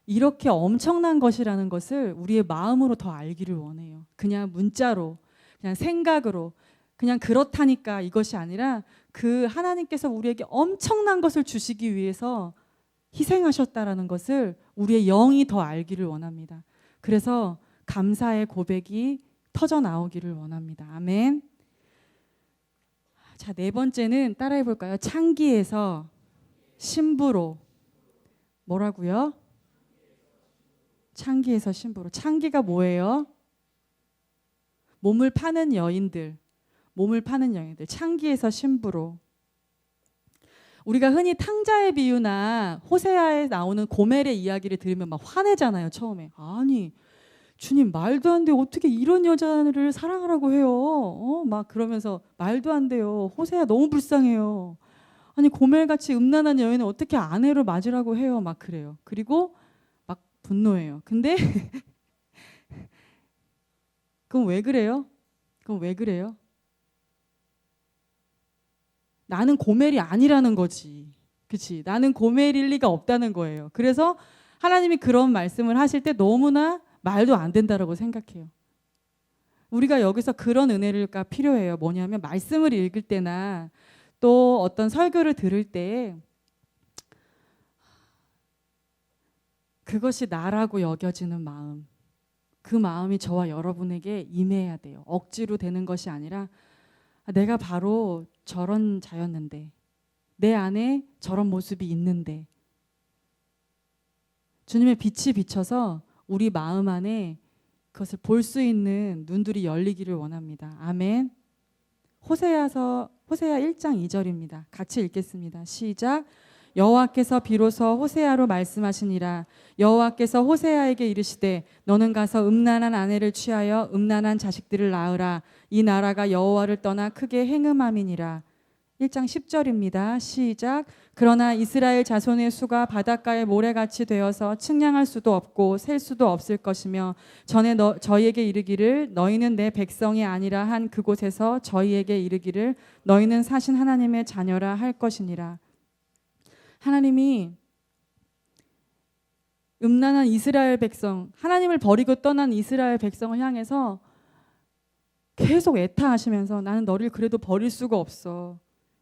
이렇게 엄청난 것이라는 것을 우리의 마음으로 더 알기를 원해요. 그냥 문자로, 그냥 생각으로, 그냥 그렇다니까 이것이 아니라 그 하나님께서 우리에게 엄청난 것을 주시기 위해서 희생하셨다라는 것을 우리의 영이 더 알기를 원합니다. 그래서 감사의 고백이 터져 나오기를 원합니다. 아멘. 자, 네 번째는 따라해 볼까요? 창기에서 신부로. 뭐라고요? 창기에서 신부로. 창기가 뭐예요? 몸을 파는 여인들. 창기에서 신부로. 우리가 흔히 탕자의 비유나 호세아에 나오는 고멜의 이야기를 들으면 막 화내잖아요. 처음에. 아니 주님 말도 안 돼요. 어떻게 이런 여자를 사랑하라고 해요. 막 그러면서 말도 안 돼요. 호세아 너무 불쌍해요. 아니 고멜같이 음란한 여인은 어떻게 아내를 맞으라고 해요. 막 그래요. 그리고 막 분노해요. 근데 그럼 왜 그래요? 나는 고멜이 아니라는 거지. 그치? 나는 고멜일 리가 없다는 거예요. 그래서 하나님이 그런 말씀을 하실 때 너무나 말도 안 된다라고 생각해요. 우리가 여기서 그런 은혜가 필요해요. 뭐냐면 말씀을 읽을 때나 또 어떤 설교를 들을 때 그것이 나라고 여겨지는 마음, 그 마음이 저와 여러분에게 임해야 돼요. 억지로 되는 것이 아니라 내가 바로 저런 자였는데, 내 안에 저런 모습이 있는데, 주님의 빛이 비쳐서 우리 마음 안에 그것을 볼 수 있는 눈들이 열리기를 원합니다. 아멘. 호세아 1장 2절입니다. 같이 읽겠습니다. 시작. 여호와께서 비로소 호세아로 말씀하시니라. 여호와께서 호세아에게 이르시되 너는 가서 음란한 아내를 취하여 음란한 자식들을 낳으라. 이 나라가 여호와를 떠나 크게 행음함이니라. 1장 10절입니다. 시작. 그러나 이스라엘 자손의 수가 바닷가의 모래같이 되어서 측량할 수도 없고 셀 수도 없을 것이며 전에 저희에게 이르기를 너희는 내 백성이 아니라 한 그곳에서 저희에게 이르기를 너희는 사신 하나님의 자녀라 할 것이니라. 하나님이 음란한 이스라엘 백성, 하나님을 버리고 떠난 이스라엘 백성을 향해서 계속 애타하시면서 나는 너를 그래도 버릴 수가 없어.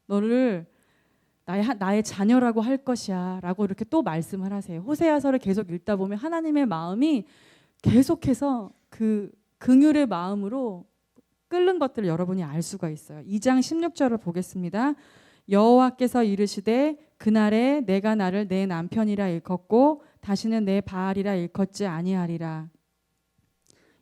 너를 나의 자녀라고 할 것이야 라고 이렇게 또 말씀을 하세요. 호세아서를 계속 읽다 보면 하나님의 마음이 계속해서 그 긍휼의 마음으로 끓는 것들을 여러분이 알 수가 있어요. 2장 16절을 보겠습니다. 여호와께서 이르시되 그날에 내가 나를 내 남편이라 일컫고 다시는 내 바알이라 일컫지 아니하리라.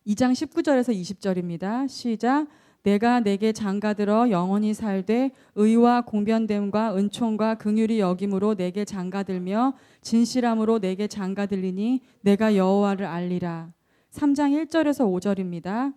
2장 19절에서 20절입니다. 시작. 내가 내게 장가들어 영원히 살되 의와 공변됨과 은총과 긍휼이 여김으로 내게 장가들며 진실함으로 내게 장가들리니 내가 여호와를 알리라. 3장 1절에서 5절입니다.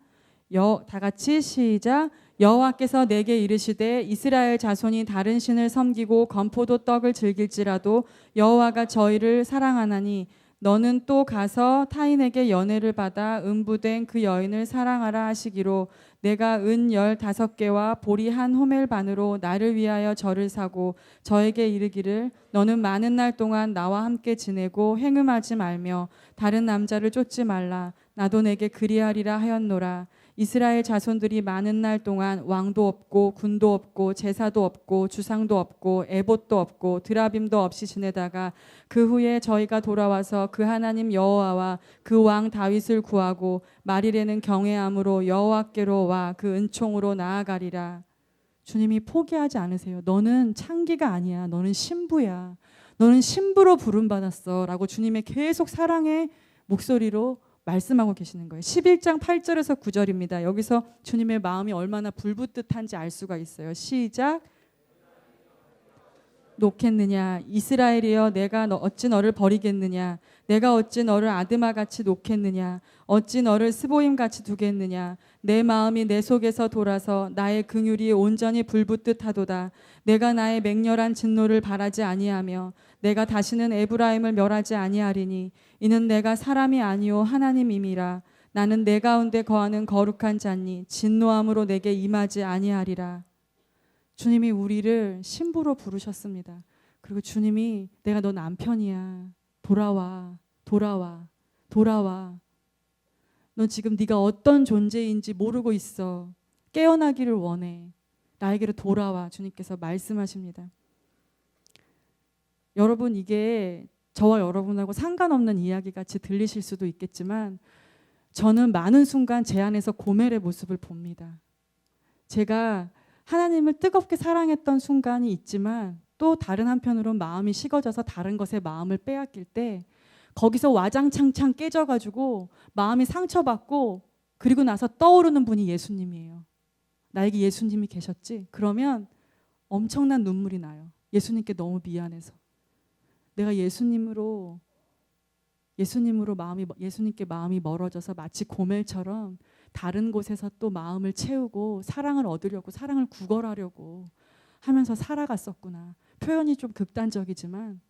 다 같이 시작. 여호와께서 내게 이르시되 이스라엘 자손이 다른 신을 섬기고 건포도 떡을 즐길지라도 여호와가 저희를 사랑하나니 너는 또 가서 타인에게 연애를 받아 음부된 그 여인을 사랑하라 하시기로 내가 은 15개와 보리 한 호멜 반으로 나를 위하여 저를 사고 저에게 이르기를 너는 많은 날 동안 나와 함께 지내고 행음하지 말며 다른 남자를 쫓지 말라. 나도 내게 그리하리라 하였노라. 이스라엘 자손들이 많은 날 동안 왕도 없고 군도 없고 제사도 없고 주상도 없고 에봇도 없고 드라빔도 없이 지내다가 그 후에 저희가 돌아와서 그 하나님 여호와와 그 왕 다윗을 구하고 말일에는 경외함으로 여호와께로 와 그 은총으로 나아가리라. 주님이 포기하지 않으세요. 너는 창기가 아니야. 너는 신부야. 너는 신부로 부름받았어 라고 주님의 계속 사랑의 목소리로 말씀하고 계시는 거예요. 11장 8절에서 9절입니다. 여기서 주님의 마음이 얼마나 불붙듯한지 알 수가 있어요. 시작. 놓겠느냐 이스라엘이여 내가 어찌 너를 버리겠느냐 내가 어찌 너를 아드마같이 놓겠느냐 어찌 너를 스보임같이 두겠느냐 내 마음이 내 속에서 돌아서 나의 긍휼이 온전히 불붙듯하도다. 내가 나의 맹렬한 진노를 바라지 아니하며 내가 다시는 에브라임을 멸하지 아니하리니 이는 내가 사람이 아니요 하나님임이라. 나는 내 가운데 거하는 거룩한 자니 진노함으로 내게 임하지 아니하리라. 주님이 우리를 신부로 부르셨습니다. 그리고 주님이 내가 너 남편이야. 돌아와. 돌아와. 돌아와. 너 지금 네가 어떤 존재인지 모르고 있어. 깨어나기를 원해. 나에게로 돌아와. 주님께서 말씀하십니다. 여러분 이게 저와 여러분하고 상관없는 이야기 같이 들리실 수도 있겠지만 저는 많은 순간 제 안에서 고멜의 모습을 봅니다. 제가 하나님을 뜨겁게 사랑했던 순간이 있지만 또 다른 한편으로는 마음이 식어져서 다른 것에 마음을 빼앗길 때 거기서 와장창창 깨져가지고 마음이 상처받고 그리고 나서 떠오르는 분이 예수님이에요. 나에게 예수님이 계셨지? 그러면 엄청난 눈물이 나요. 예수님께 너무 미안해서. 내가 예수님으로 예수님께 마음이 멀어져서 마치 고멜처럼 다른 곳에서 또 마음을 채우고 사랑을 얻으려고 사랑을 구걸하려고 하면서 살아갔었구나. 표현이 좀 극단적이지만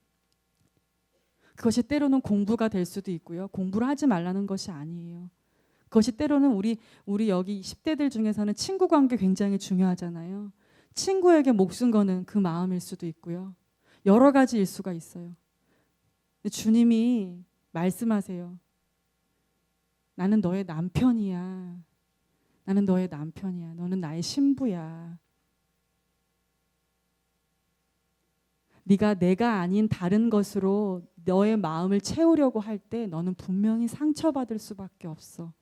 그것이 때로는 공부가 될 수도 있고요. 공부를 하지 말라는 것이 아니에요. 그것이 때로는 우리 여기 10대들 중에서는 친구 관계 굉장히 중요하잖아요. 친구에게 목숨 거는 그 마음일 수도 있고요. 여러 가지일 수가 있어요. 근데 주님이 말씀하세요. 나는 너의 남편이야. 나는 너의 남편이야. 너는 나의 신부야. 네가 내가 아닌 다른 것으로 너의 마음을 채우려고 할 때 너는 분명히 상처받을 수밖에 없어.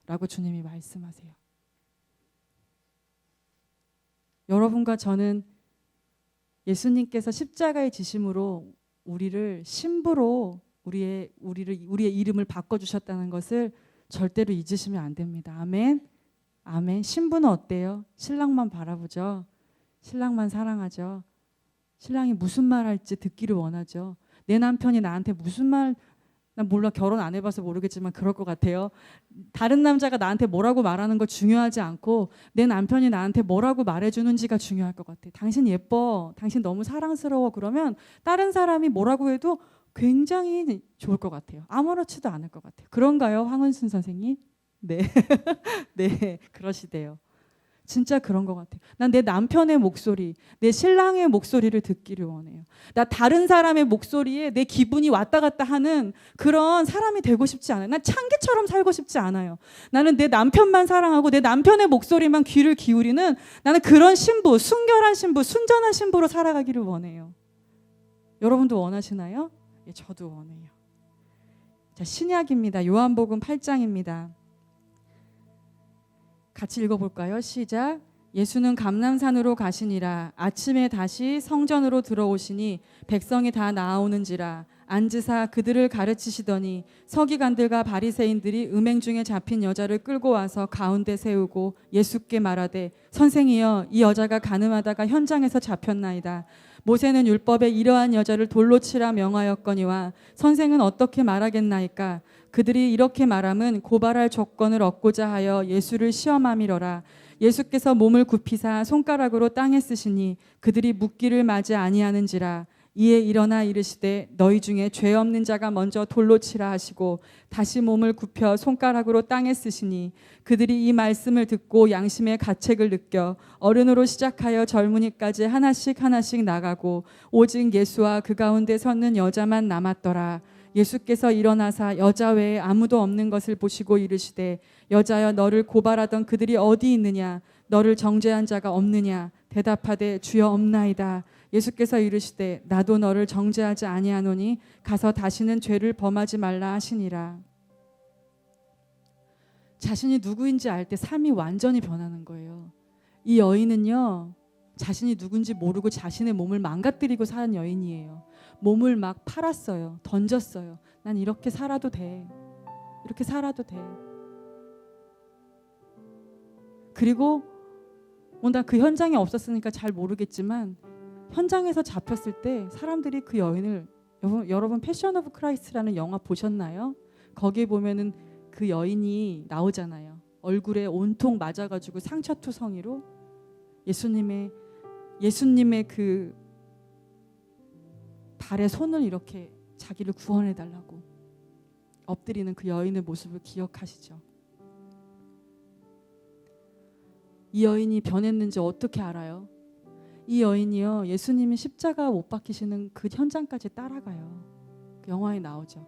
라고 주님이 말씀하세요. 여러분과 저는 예수님께서 십자가의 지심으로 우리를 신부로 우리의 이름을 바꿔주셨다는 것을 절대로 잊으시면 안 됩니다. 아멘. 아멘. 신부는 어때요? 신랑만 바라보죠. 신랑만 사랑하죠. 신랑이 무슨 말 할지 듣기를 원하죠. 내 남편이 나한테 무슨 말, 난 몰라, 결혼 안 해봐서 모르겠지만 그럴 것 같아요. 다른 남자가 나한테 뭐라고 말하는 거 중요하지 않고 내 남편이 나한테 뭐라고 말해주는지가 중요할 것 같아요. 당신 예뻐, 당신 너무 사랑스러워. 그러면 다른 사람이 뭐라고 해도 굉장히 좋을 것 같아요. 아무렇지도 않을 것 같아요. 그런가요, 황은순 선생님? 네, 네, 그러시대요. 진짜 그런 것 같아요. 난 내 남편의 목소리, 내 신랑의 목소리를 듣기를 원해요. 나 다른 사람의 목소리에 내 기분이 왔다 갔다 하는 그런 사람이 되고 싶지 않아요. 난 창기처럼 살고 싶지 않아요. 나는 내 남편만 사랑하고 내 남편의 목소리만 귀를 기울이는 나는 그런 신부, 순결한 신부, 순전한 신부로 살아가기를 원해요. 여러분도 원하시나요? 예, 저도 원해요. 자, 신약입니다. 요한복음 8장입니다. 같이 읽어볼까요? 시작. 예수는 감람산으로 가시니라. 아침에 다시 성전으로 들어오시니 백성이 다 나아오는지라. 앉으사 그들을 가르치시더니 서기관들과 바리새인들이 음행 중에 잡힌 여자를 끌고 와서 가운데 세우고 예수께 말하되 선생이여 이 여자가 간음하다가 현장에서 잡혔나이다. 모세는 율법에 이러한 여자를 돌로 치라 명하였거니와 선생은 어떻게 말하겠나이까. 그들이 이렇게 말함은 고발할 조건을 얻고자 하여 예수를 시험함이러라. 예수께서 몸을 굽히사 손가락으로 땅에 쓰시니 그들이 묻기를 마지 아니하는지라. 이에 일어나 이르시되 너희 중에 죄 없는 자가 먼저 돌로 치라 하시고 다시 몸을 굽혀 손가락으로 땅에 쓰시니 그들이 이 말씀을 듣고 양심의 가책을 느껴 어른으로 시작하여 젊은이까지 하나씩 나가고 오직 예수와 그 가운데 섰는 여자만 남았더라. 예수께서 일어나사 여자 외에 아무도 없는 것을 보시고 이르시되 여자여 너를 고발하던 그들이 어디 있느냐 너를 정죄한 자가 없느냐 대답하되 주여 없나이다. 예수께서 이르시되 나도 너를 정죄하지 아니하노니 가서 다시는 죄를 범하지 말라 하시니라. 자신이 누구인지 알 때 삶이 완전히 변하는 거예요. 이 여인은요, 자신이 누군지 모르고 자신의 몸을 망가뜨리고 산 여인이에요. 몸을 막 팔았어요. 던졌어요. 난 이렇게 살아도 돼. 이렇게 살아도 돼. 그리고 나 그 현장에 없었으니까 잘 모르겠지만 현장에서 잡혔을 때 사람들이 그 여인을, 여러분 패션 오브 크라이스트라는 영화 보셨나요? 거기에 보면은 그 여인이 나오잖아요. 얼굴에 온통 맞아가지고 상처투성이로 예수님의 그 발에 손을 이렇게 자기를 구원해달라고 엎드리는 그 여인의 모습을 기억하시죠? 이 여인이 변했는지 어떻게 알아요? 이 여인이요, 예수님이 십자가 못 박히시는 그 현장까지 따라가요. 그 영화에 나오죠.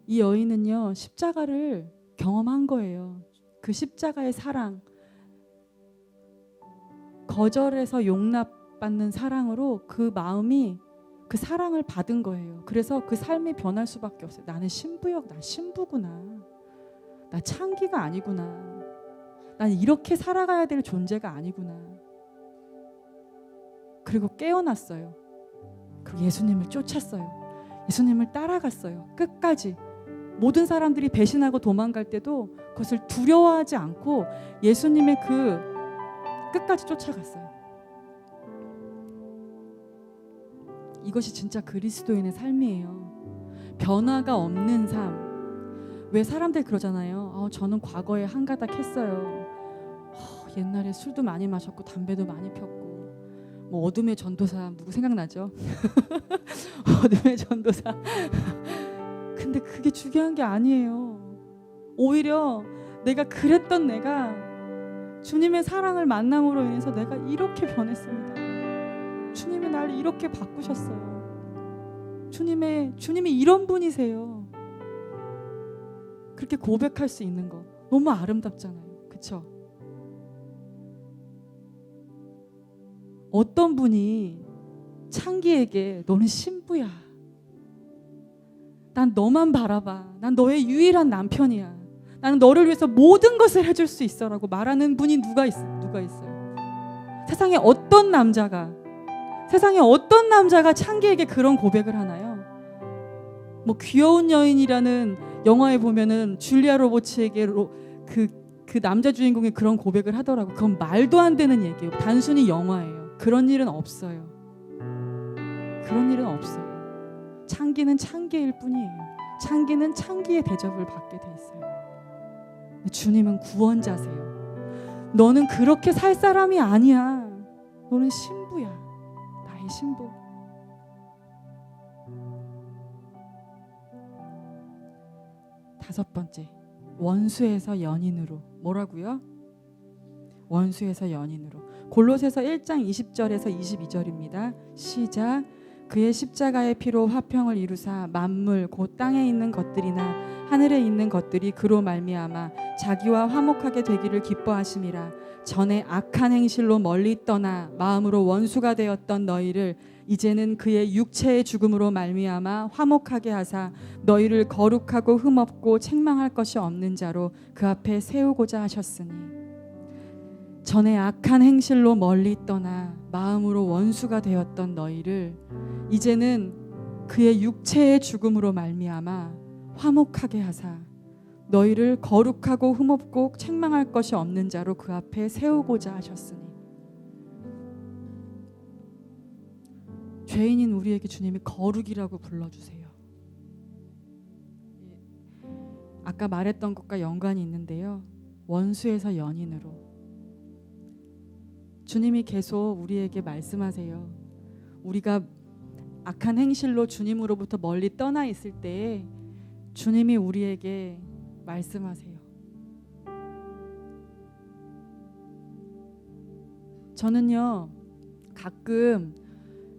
이 여인은요, 십자가를 경험한 거예요. 그 십자가의 사랑, 거절해서 용납받는 사랑으로 그 마음이 그 사랑을 받은 거예요. 그래서 그 삶이 변할 수밖에 없어요. 나는 신부역, 나 신부구나. 나 창기가 아니구나. 난 이렇게 살아가야 될 존재가 아니구나. 그리고 깨어났어요. 그리고 예수님을 쫓았어요. 예수님을 따라갔어요. 끝까지. 모든 사람들이 배신하고 도망갈 때도 그것을 두려워하지 않고 예수님의 그 끝까지 쫓아갔어요. 이것이 진짜 그리스도인의 삶이에요. 변화가 없는 삶. 왜 사람들 그러잖아요. 저는 과거에 한가닥 했어요. 옛날에 술도 많이 마셨고 담배도 많이 폈고. 뭐 어둠의 전도사 누구 생각나죠? 어둠의 전도사. 근데 그게 중요한 게 아니에요. 오히려 내가 그랬던 내가 주님의 사랑을 만남으로 인해서 내가 이렇게 변했습니다. 주님이 나를 이렇게 바꾸셨어요. 주님이 이런 분이세요. 그렇게 고백할 수 있는 거 너무 아름답잖아요. 그렇죠? 어떤 분이 창기에게 너는 신부야. 난 너만 바라봐. 난 너의 유일한 남편이야. 나는 너를 위해서 모든 것을 해줄 수 있어라고 말하는 분이 누가 있어요? 세상에 어떤 남자가 창기에게 그런 고백을 하나요? 뭐 귀여운 여인이라는 영화에 보면은 줄리아 로버츠에게 그 남자 주인공이 그런 고백을 하더라고. 그건 말도 안 되는 얘기예요. 단순히 영화예요. 그런 일은 없어요. 그런 일은 없어요. 창기는 창기일 뿐이에요. 창기는 창기의 대접을 받게 돼 있어요. 주님은 구원자세요. 너는 그렇게 살 사람이 아니야. 너는 신부야. 나의 신부. 다섯 번째, 원수에서 연인으로. 뭐라고요? 원수에서 연인으로. 골로새서 1장 20절에서 22절입니다. 시작. 그의 십자가의 피로 화평을 이루사 만물 곧 땅에 있는 것들이나 하늘에 있는 것들이 그로 말미암아 자기와 화목하게 되기를 기뻐하심이라. 전에 악한 행실로 멀리 떠나 마음으로 원수가 되었던 너희를 이제는 그의 육체의 죽음으로 말미암아 화목하게 하사 너희를 거룩하고 흠없고 책망할 것이 없는 자로 그 앞에 세우고자 하셨으니. 전에 악한 행실로 멀리 떠나 마음으로 원수가 되었던 너희를 이제는 그의 육체의 죽음으로 말미암아 화목하게 하사 너희를 거룩하고 흠없고 책망할 것이 없는 자로 그 앞에 세우고자 하셨으니. 죄인인 우리에게 주님이 거룩이라고 불러주세요. 아까 말했던 것과 연관이 있는데요. 원수에서 연인으로. 주님이 계속 우리에게 말씀하세요. 우리가 악한 행실로 주님으로부터 멀리 떠나 있을 때에 주님이 우리에게 말씀하세요. 저는요 가끔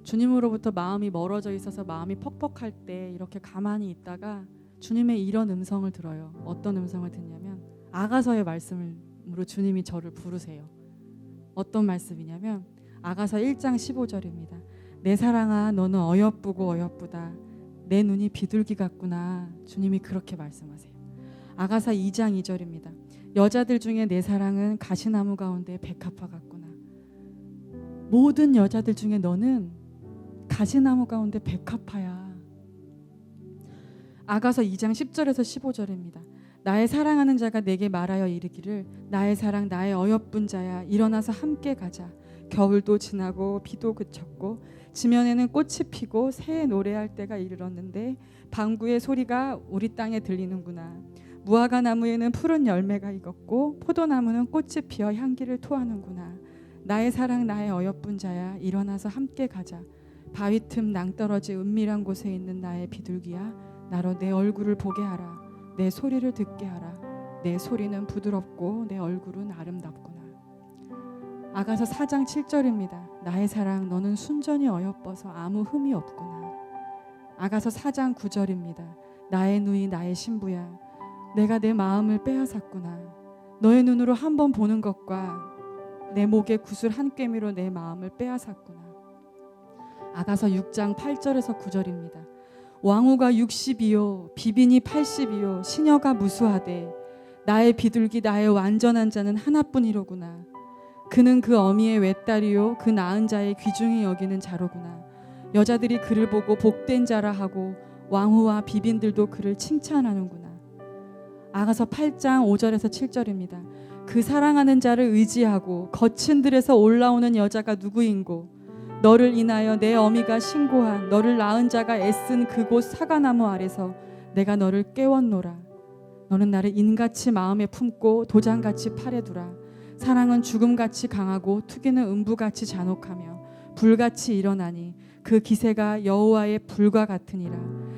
주님으로부터 마음이 멀어져 있어서 마음이 퍽퍽할 때 이렇게 가만히 있다가 주님의 이런 음성을 들어요. 어떤 음성을 듣냐면 아가서의 말씀으로 주님이 저를 부르세요. 어떤 말씀이냐면 아가서 1장 15절입니다. 내 사랑아 너는 어여쁘고 어여쁘다. 내 눈이 비둘기 같구나. 주님이 그렇게 말씀하세요. 아가서 2장 2절입니다. 여자들 중에 내 사랑은 가시나무 가운데 백합화 같구나. 모든 여자들 중에 너는 가시나무 가운데 백합화야. 아가서 2장 10절에서 15절입니다. 나의 사랑하는 자가 내게 말하여 이르기를 나의 사랑 나의 어여쁜 자야 일어나서 함께 가자. 겨울도 지나고 비도 그쳤고 지면에는 꽃이 피고 새해 노래할 때가 이르렀는데 방구의 소리가 우리 땅에 들리는구나. 무화과 나무에는 푸른 열매가 익었고 포도나무는 꽃이 피어 향기를 토하는구나. 나의 사랑 나의 어여쁜 자야 일어나서 함께 가자. 바위 틈 낭떠러지 은밀한 곳에 있는 나의 비둘기야 나로 내 얼굴을 보게 하라. 내 소리를 듣게 하라. 내 소리는 부드럽고 내 얼굴은 아름답구나. 아가서 4장 7절입니다. 나의 사랑 너는 순전히 어여뻐서 아무 흠이 없구나. 아가서 4장 9절입니다. 나의 누이 나의 신부야 내가 내 마음을 빼앗았구나. 너의 눈으로 한 번 보는 것과 내 목에 구슬 한 꿰미로 내 마음을 빼앗았구나. 아가서 6장 8절에서 9절입니다. 왕후가 60이요 비빈이 80이요 시녀가 무수하되 나의 비둘기 나의 완전한 자는 하나뿐이로구나. 그는 그 어미의 외딸이요 그 낳은 자의 귀중히 여기는 자로구나. 여자들이 그를 보고 복된 자라 하고 왕후와 비빈들도 그를 칭찬하는구나. 아가서 8장 5절에서 7절입니다. 그 사랑하는 자를 의지하고 거친 들에서 올라오는 여자가 누구인고 너를 인하여 내 어미가 신고한 너를 낳은 자가 애쓴 그곳 사과나무 아래서 내가 너를 깨웠노라. 너는 나를 인같이 마음에 품고 도장같이 팔에 두라. 사랑은 죽음같이 강하고 투기는 음부같이 잔혹하며 불같이 일어나니 그 기세가 여호와의 불과 같으니라.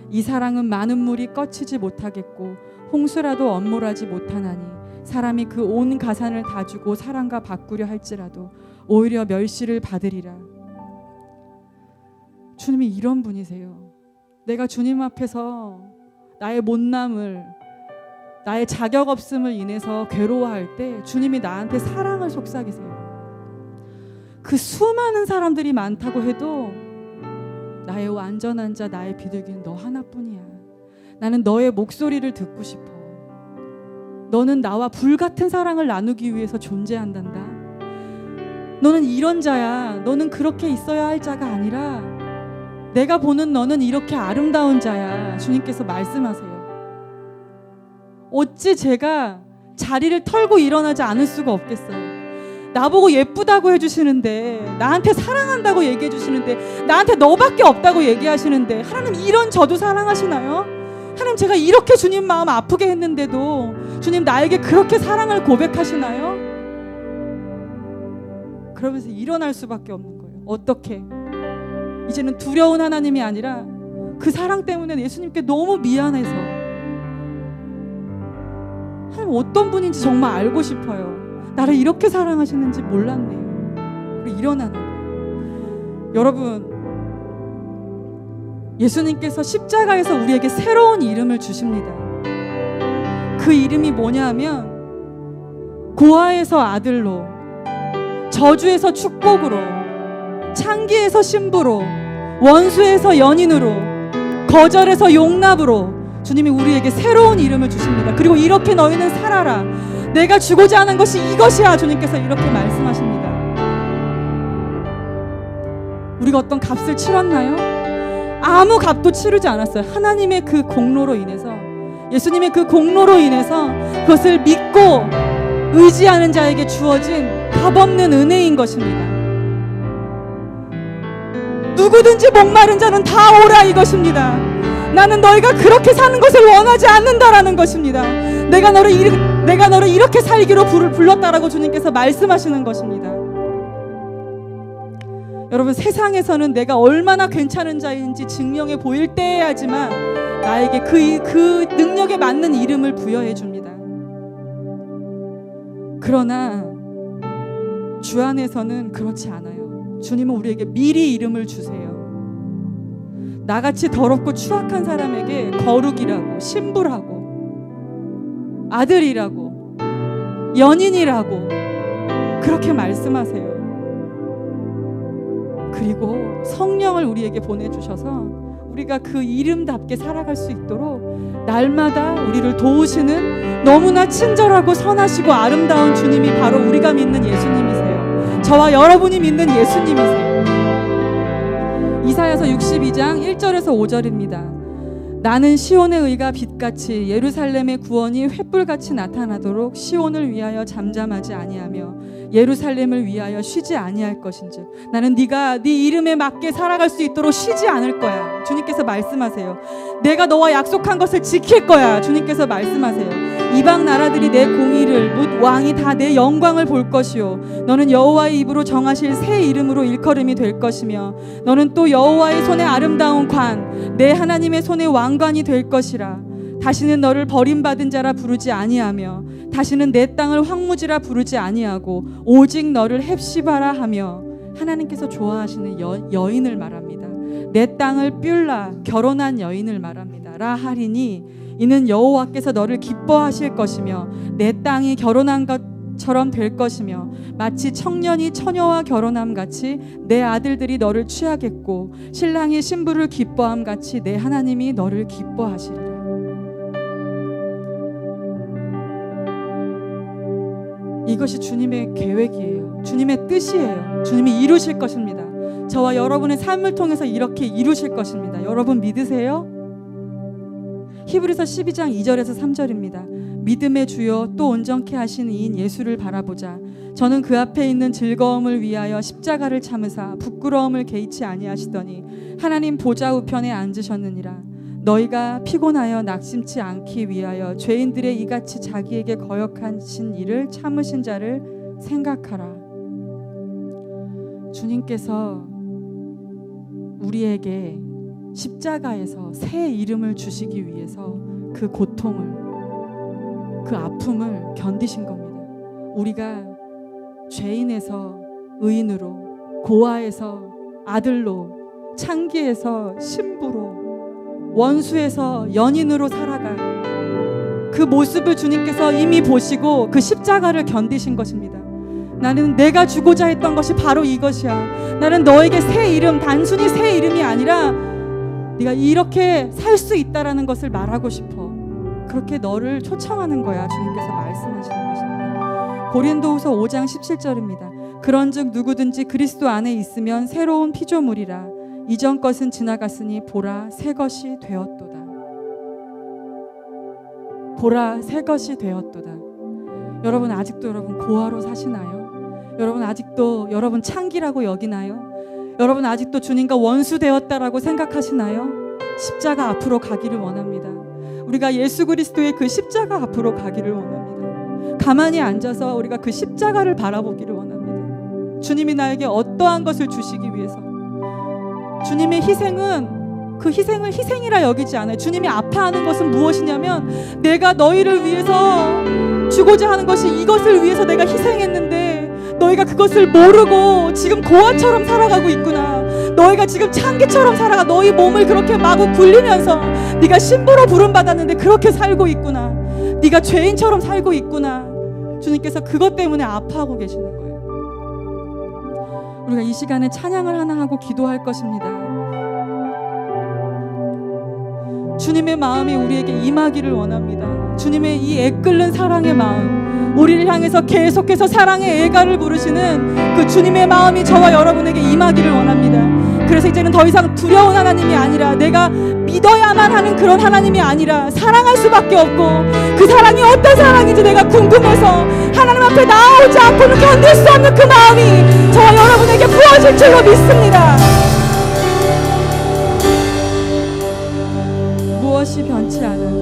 이 사랑은 많은 물이 꺼치지 못하겠고 홍수라도 엄몰하지 못하나니 사람이 그 온 가산을 다 주고 사랑과 바꾸려 할지라도 오히려 멸시를 받으리라. 주님이 이런 분이세요. 내가 주님 앞에서 나의 못남을 나의 자격 없음을 인해서 괴로워할 때 주님이 나한테 사랑을 속삭이세요. 그 수많은 사람들이 많다고 해도 나의 완전한 자 나의 비둘기는 너 하나뿐이야. 나는 너의 목소리를 듣고 싶어. 너는 나와 불같은 사랑을 나누기 위해서 존재한단다. 너는 이런 자야. 너는 그렇게 있어야 할 자가 아니라 내가 보는 너는 이렇게 아름다운 자야. 주님께서 말씀하세요. 어찌 제가 자리를 털고 일어나지 않을 수가 없겠어요. 나보고 예쁘다고 해주시는데 나한테 사랑한다고 얘기해 주시는데 나한테 너밖에 없다고 얘기하시는데 하나님 이런 저도 사랑하시나요? 하나님 제가 이렇게 주님 마음 아프게 했는데도 주님 나에게 그렇게 사랑을 고백하시나요? 그러면서 일어날 수밖에 없는 거예요. 어떻게? 이제는 두려운 하나님이 아니라 그 사랑 때문에 예수님께 너무 미안해서 하나님 어떤 분인지 정말 알고 싶어요. 나를 이렇게 사랑하시는지 몰랐네요. 일어나는 거예요. 여러분 예수님께서 십자가에서 우리에게 새로운 이름을 주십니다. 그 이름이 뭐냐 하면 고아에서 아들로 저주에서 축복으로 창기에서 신부로 원수에서 연인으로 거절에서 용납으로 주님이 우리에게 새로운 이름을 주십니다. 그리고 이렇게 너희는 살아라. 내가 주고자 하는 것이 이것이야. 주님께서 이렇게 말씀하십니다. 우리가 어떤 값을 치렀나요? 아무 값도 치르지 않았어요. 하나님의 그 공로로 인해서 예수님의 그 공로로 인해서 그것을 믿고 의지하는 자에게 주어진 값없는 은혜인 것입니다. 누구든지 목마른 자는 다 오라 이것입니다. 나는 너희가 그렇게 사는 것을 원하지 않는다라는 것입니다. 내가 너를 이렇게 살기로 불렀다라고 주님께서 말씀하시는 것입니다. 여러분 세상에서는 내가 얼마나 괜찮은 자인지 증명해 보일 때야지만 나에게 그 능력에 맞는 이름을 부여해 줍니다. 그러나 주 안에서는 그렇지 않아요. 주님은 우리에게 미리 이름을 주세요. 나같이 더럽고 추악한 사람에게 거룩이라고, 신부라고, 아들이라고, 연인이라고 그렇게 말씀하세요. 그리고 성령을 우리에게 보내주셔서 우리가 그 이름답게 살아갈 수 있도록 날마다 우리를 도우시는 너무나 친절하고 선하시고 아름다운 주님이 바로 우리가 믿는 예수님이세요. 저와 여러분이 믿는 예수님이세요. 이사야서 62장 1절에서 5절입니다. 나는 시온의 의가 빛같이 예루살렘의 구원이 횃불같이 나타나도록 시온을 위하여 잠잠하지 아니하며 예루살렘을 위하여 쉬지 아니할 것인즉 나는 네가 네 이름에 맞게 살아갈 수 있도록 쉬지 않을 거야. 주님께서 말씀하세요. 내가 너와 약속한 것을 지킬 거야. 주님께서 말씀하세요. 이방 나라들이 내 공의를 묻 왕이 다 내 영광을 볼 것이요 너는 여호와의 입으로 정하실 새 이름으로 일컬음이 될 것이며 너는 또 여호와의 손에 아름다운 관 내 하나님의 손에 왕관이 될 것이라. 다시는 너를 버림받은 자라 부르지 아니하며 다시는 내 땅을 황무지라 부르지 아니하고 오직 너를 헵시바라 하며 하나님께서 좋아하시는 여인을 말합니다. 내 땅을 뷸라 결혼한 여인을 말합니다. 라 하리니 이는 여호와께서 너를 기뻐하실 것이며 내 땅이 결혼한 것처럼 될 것이며 마치 청년이 처녀와 결혼함 같이 내 아들들이 너를 취하겠고 신랑이 신부를 기뻐함 같이 내 하나님이 너를 기뻐하시리라. 이것이 주님의 계획이에요. 주님의 뜻이에요. 주님이 이루실 것입니다. 저와 여러분의 삶을 통해서 이렇게 이루실 것입니다. 여러분 믿으세요? 히브리서 12장 2절에서 3절입니다. 믿음의 주요 또 온전케 하시는 이인 예수를 바라보자. 저는 그 앞에 있는 즐거움을 위하여 십자가를 참으사 부끄러움을 개의치 아니하시더니 하나님 보좌 우편에 앉으셨느니라. 너희가 피곤하여 낙심치 않기 위하여 죄인들의 이같이 자기에게 거역하신 일을 참으신 자를 생각하라. 주님께서 우리에게 십자가에서 새 이름을 주시기 위해서 그 고통을, 그 아픔을 견디신 겁니다. 우리가 죄인에서 의인으로, 고아에서 아들로, 창기에서 신부로, 원수에서 연인으로 살아갈 그 모습을 주님께서 이미 보시고 그 십자가를 견디신 것입니다. 나는 내가 주고자 했던 것이 바로 이것이야. 나는 너에게 새 이름, 단순히 새 이름이 아니라 네가 이렇게 살 수 있다라는 것을 말하고 싶어. 그렇게 너를 초청하는 거야. 주님께서 말씀하시는 것입니다. 고린도후서 5장 17절입니다. 그런즉 누구든지 그리스도 안에 있으면 새로운 피조물이라. 이전 것은 지나갔으니 보라 새 것이 되었도다. 보라 새 것이 되었도다. 여러분 아직도 여러분 고아로 사시나요? 여러분 아직도 여러분 창기라고 여기나요? 여러분 아직도 주님과 원수 되었다라고 생각하시나요? 십자가 앞으로 가기를 원합니다. 우리가 예수 그리스도의 그 십자가 앞으로 가기를 원합니다. 가만히 앉아서 우리가 그 십자가를 바라보기를 원합니다. 주님이 나에게 어떠한 것을 주시기 위해서, 주님의 희생은 그 희생을 희생이라 여기지 않아요. 주님이 아파하는 것은 무엇이냐면 내가 너희를 위해서 주고자 하는 것이 이것을 위해서 내가 희생했는데 너희가 그것을 모르고 지금 고아처럼 살아가고 있구나. 너희가 지금 창기처럼 살아가. 너희 몸을 그렇게 마구 굴리면서 네가 신부로 부름받았는데 그렇게 살고 있구나. 네가 죄인처럼 살고 있구나. 주님께서 그것 때문에 아파하고 계시는 거예요. 우리가 이 시간에 찬양을 하나 하고 기도할 것입니다. 주님의 마음이 우리에게 임하기를 원합니다. 주님의 이 애끓는 사랑의 마음, 우리를 향해서 계속해서 사랑의 애가를 부르시는 그 주님의 마음이 저와 여러분에게 임하기를 원합니다. 그래서 이제는 더 이상 두려운 하나님이 아니라, 내가 믿어야만 하는 그런 하나님이 아니라 사랑할 수밖에 없고, 그 사랑이 어떤 사랑인지 내가 궁금해서 하나님 앞에 나오지 않고는 견딜 수 없는 그 마음이 저와 여러분에게 부어질 줄로 믿습니다. 무엇이 변치 않아.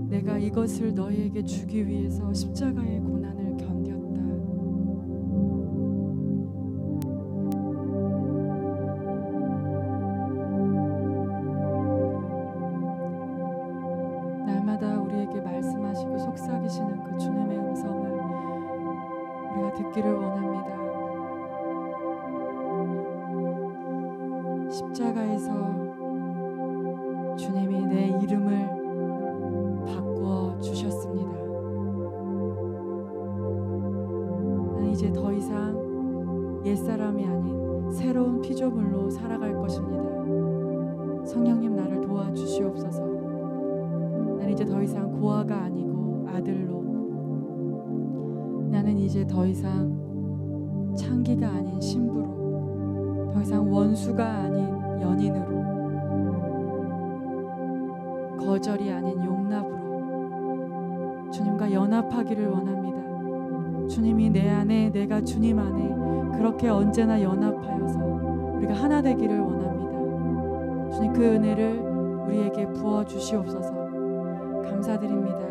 내가 이것을 너희에게 주기 위해서 십자가의 고난을 견뎠다. 날마다 우리에게 말씀하시고 속삭이시는 그 주님의 음성을 우리가 듣기를 원합니다. 십자가에서 주님이 내 이름을 바꾸어 주셨습니다. 난 이제 더 이상 옛사람이 아닌 새로운 피조물로 살아갈 것입니다. 성령님 나를 도와주시옵소서. 난 이제 더 이상 고아가 아니고 아들로, 나는 이제 더 이상 창기가 아닌 신부로, 더 이상 원수가 아닌 연인으로, 거절이 아닌 용납으로 주님과 연합하기를 원합니다. 주님이 내 안에, 내가 주님 안에 그렇게 언제나 연합하여서 우리가 하나 되기를 원합니다. 주님 그 은혜를 우리에게 부어 주시옵소서. 감사드립니다.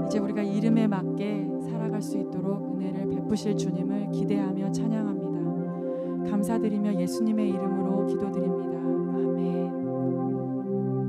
이제 우리가 이름에 맞게 살아갈 수 있도록 은혜를 베푸실 주님을 기대하며 찬양합니다. 감사드리며 예수님의 이름으로 기도드립니다.